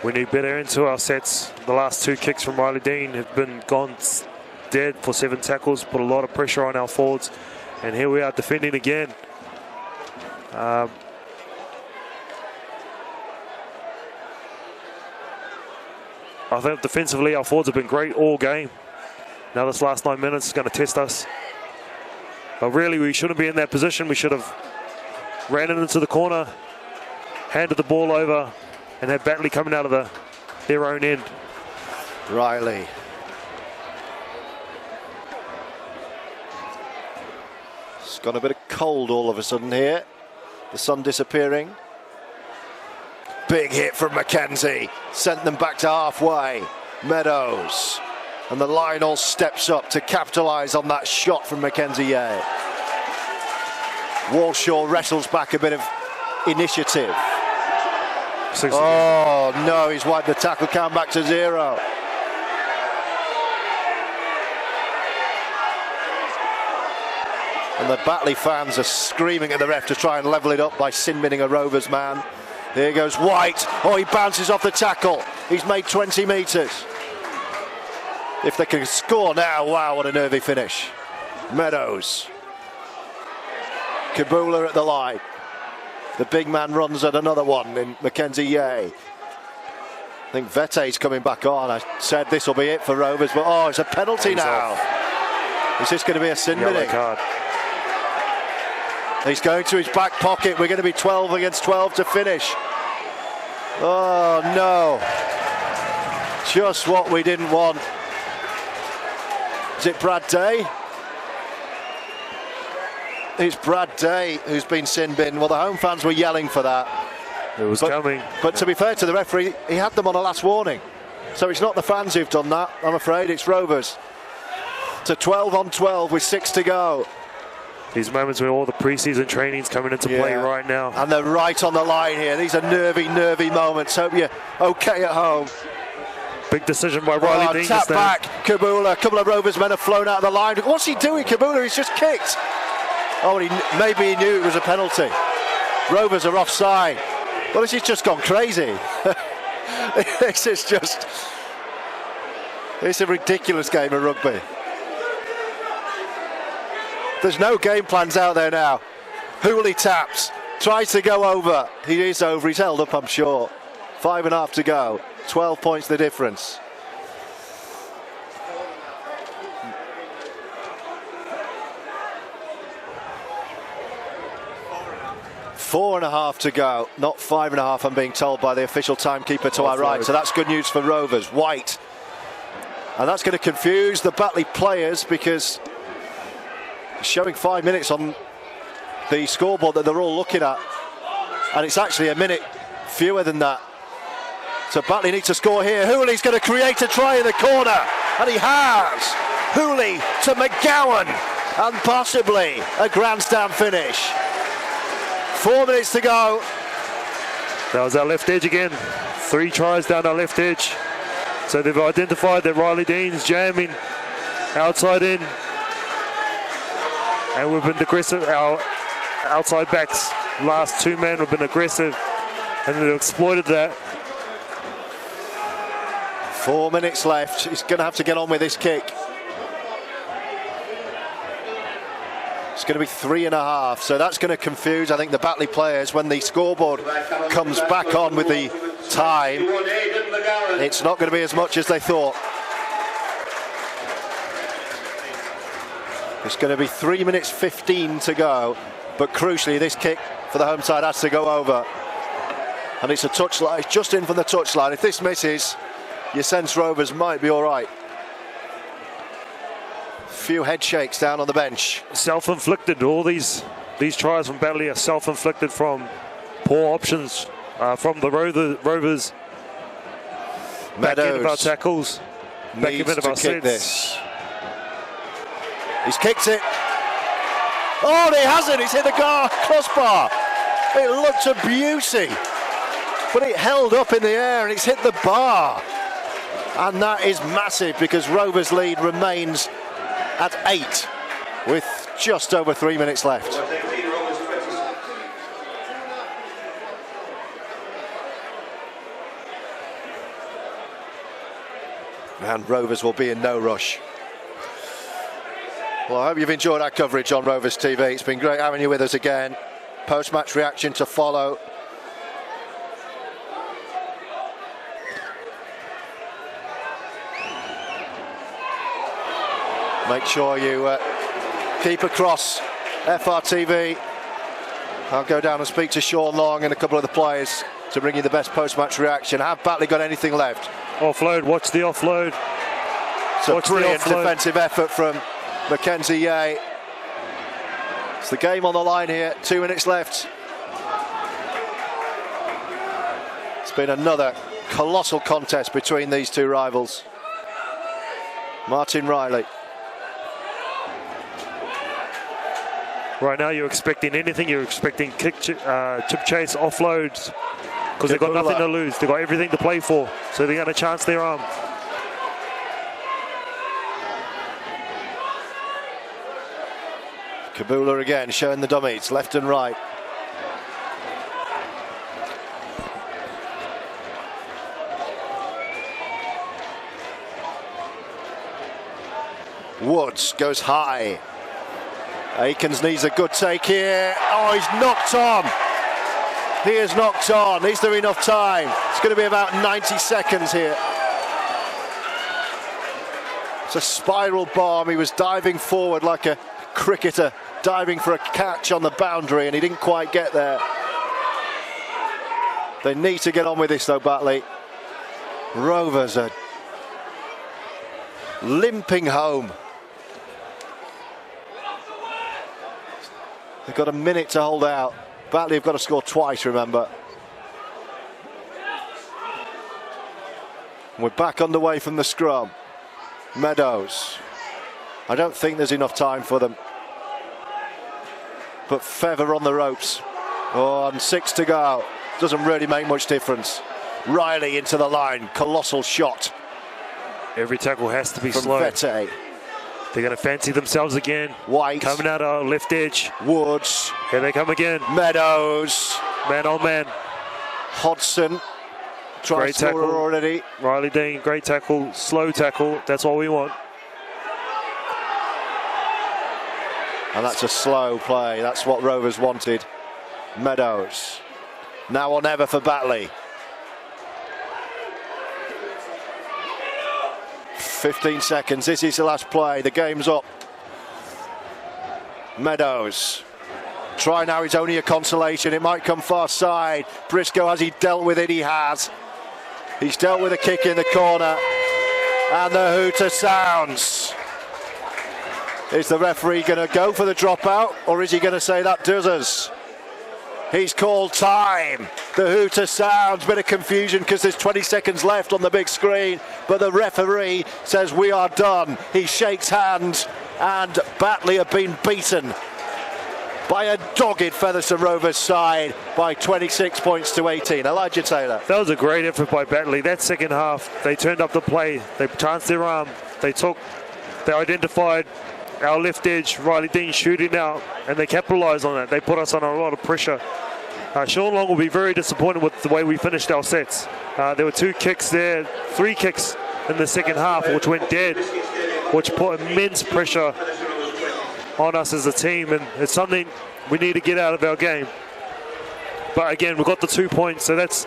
We need better into our sets. The last 2 kicks from Riley Dean have been gone dead for 7 tackles, put a lot of pressure on our forwards, and here we are defending again. I think defensively our forwards have been great all game. Now this last 9 minutes is going to test us. But really we shouldn't be in that position. We should have ran it into the corner, handed the ball over, and had Batley coming out of their own end. Riley. It's gone a bit of cold all of a sudden here. The sun disappearing. Big hit from Mackenzie. Sent them back to halfway. Meadows. And the line all steps up to capitalise on that shot from Mackenzie Yeh. Walshaw wrestles back a bit of initiative. Oh no, he's wiped the tackle count back to 0. And the Batley fans are screaming at the ref to try and level it up by sin-binning a Rovers man. Here goes White. Oh, he bounces off the tackle. He's made 20 metres. If they can score now, wow, what a nervy finish. Meadows. Kabula at the line. The big man runs at another one in Mackenzie Yeh. I think Vette's coming back on. I said this will be it for Rovers, but oh, it's a penalty now. Is this going to be a sin-binning? He's going to his back pocket. We're going to be 12 against 12 to finish. Oh no. Just what we didn't want. Is it Brad Day? It's Brad Day who's been sin-binned. Well, the home fans were yelling for that. It was coming. But to be fair to the referee, he had them on a last warning. So it's not the fans who've done that, I'm afraid. It's Rovers. To 12 on 12 with 6 to go. These moments where all the pre-season training's coming into play right now. And they're right on the line here. These are nervy moments. Hope you're okay at home. Big decision by Riley Dean. Tap back, Kabula. A couple of Rovers men have flown out of the line. What's he doing, Kabula? He's just kicked. Oh, maybe he knew it was a penalty. Rovers are offside. Well, this has just gone crazy. It's a ridiculous game of rugby. There's no game plans out there now. Hooley taps, tries to go over. He is over, he's held up, I'm sure. 5.5 to go, 12 points the difference. Four and a half to go, not 5.5, I'm being told by the official timekeeper to our right. So that's good news for Rovers. White. And that's going to confuse the Batley players because showing 5 minutes on the scoreboard that they're all looking at. And it's actually a minute fewer than that. So Batley needs to score here. Hooley's going to create a try in the corner. And he has. Hooley to McGowan. And possibly a grandstand finish. 4 minutes to go. That was our left edge again. 3 tries down our left edge. So they've identified that Riley Dean's jamming outside in. And we've been aggressive. Our outside backs, last 2 men have been aggressive. And they've exploited that. 4 minutes left. He's going to have to get on with this kick. It's going to be 3.5, so that's going to confuse, I think, the Batley players when the scoreboard comes back on with the time. It's not going to be as much as they thought. It's going to be 3 minutes 15 to go, but crucially, this kick for the home side has to go over. And it's a touchline, it's just in from the touchline. If this misses, you sense Rovers might be all right. Few head shakes down on the bench. Self-inflicted. All these tries from Batley are self-inflicted from poor options from the Rovers. Back end of our tackles. Back end of our sets. This. He's kicked it. Oh, he hasn't. He's hit the crossbar. It looked a beauty, but it held up in the air and it's hit the bar. And that is massive because Rovers' lead remains at 8 with just over 3 minutes left. And Rovers will be in no rush. Well, I hope you've enjoyed our coverage on Rovers TV. It's been great having you with us again. Post-match reaction to follow. Make sure you keep across FRTV. I'll go down and speak to Sean Long and a couple of the players to bring you the best post-match reaction. Have Batley got anything left? Offload, watch the offload. It's a brilliant defensive effort from Mackenzie Yeh. It's the game on the line here, 2 minutes left. It's been another colossal contest between these two rivals. Martin Riley. Right now you're expecting anything. You're expecting kick, chip chase, offloads, because they've got nothing to lose. They've got everything to play for, so they're going to chance their arm. Kabula again showing the dummies left and right. Woods goes high. Aikens needs a good take here. Oh, he's knocked on. He is knocked on. Is there enough time? It's going to be about 90 seconds here. It's a spiral bomb. He was diving forward like a cricketer, diving for a catch on the boundary, and he didn't quite get there. They need to get on with this though, Batley. Rovers are limping home. They've got a minute to hold out. Batley have got to score twice, remember. We're back underway from the scrum. Meadows. I don't think there's enough time for them. But Feather on the ropes. Oh, and 6 to go. Doesn't really make much difference. Riley into the line. Colossal shot. Every tackle has to be from slow. Vete. They're going to fancy themselves again. White. Coming out our left edge. Woods. Here they come again. Meadows. Man on man. Hodson. Tries to score already. Riley Dean, great tackle. Slow tackle. That's all we want. And that's a slow play. That's what Rovers wanted. Meadows. Now or never for Batley. 15 seconds. This is the last play. The game's up. Meadows. Try now is only a consolation. It might come far side. Briscoe, has he dealt with it? He has. He's dealt with a kick in the corner. And the hooter sounds. Is the referee going to go for the dropout, or is he going to say that does us? He's called time. The hooter sounds. Bit of confusion because there's 20 seconds left on the big screen, but the referee says we are done. He shakes hands, and Batley have been beaten by a dogged Featherstone Rovers side by 26 points to 18. Elijah Taylor. That was a great effort by Batley. That second half, they turned up the play. They chanced their arm. They identified our left edge, Riley Dean shooting out, and they capitalised on that. They put us on a lot of pressure. Sean Long will be very disappointed with the way we finished our sets. There were 2 kicks there, 3 kicks in the second half, which went dead, which put immense pressure on us as a team, and it's something we need to get out of our game. But again, we've got the 2 points, so that's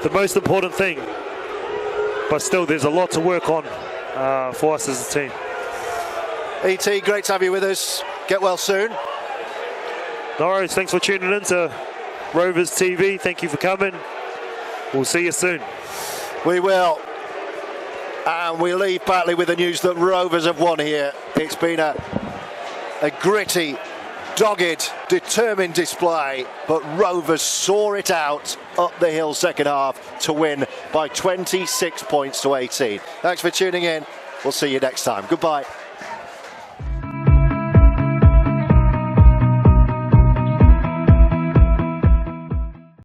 the most important thing. But still, there's a lot to work on for us as a team. E.T., great to have you with us. Get well soon. No worries, thanks for tuning in to Rovers TV. Thank you for coming. We'll see you soon. We will. And we leave Batley with the news that Rovers have won here. It's been a gritty, dogged, determined display, but Rovers saw it out up the hill second half to win by 26 points to 18. Thanks for tuning in. We'll see you next time. Goodbye.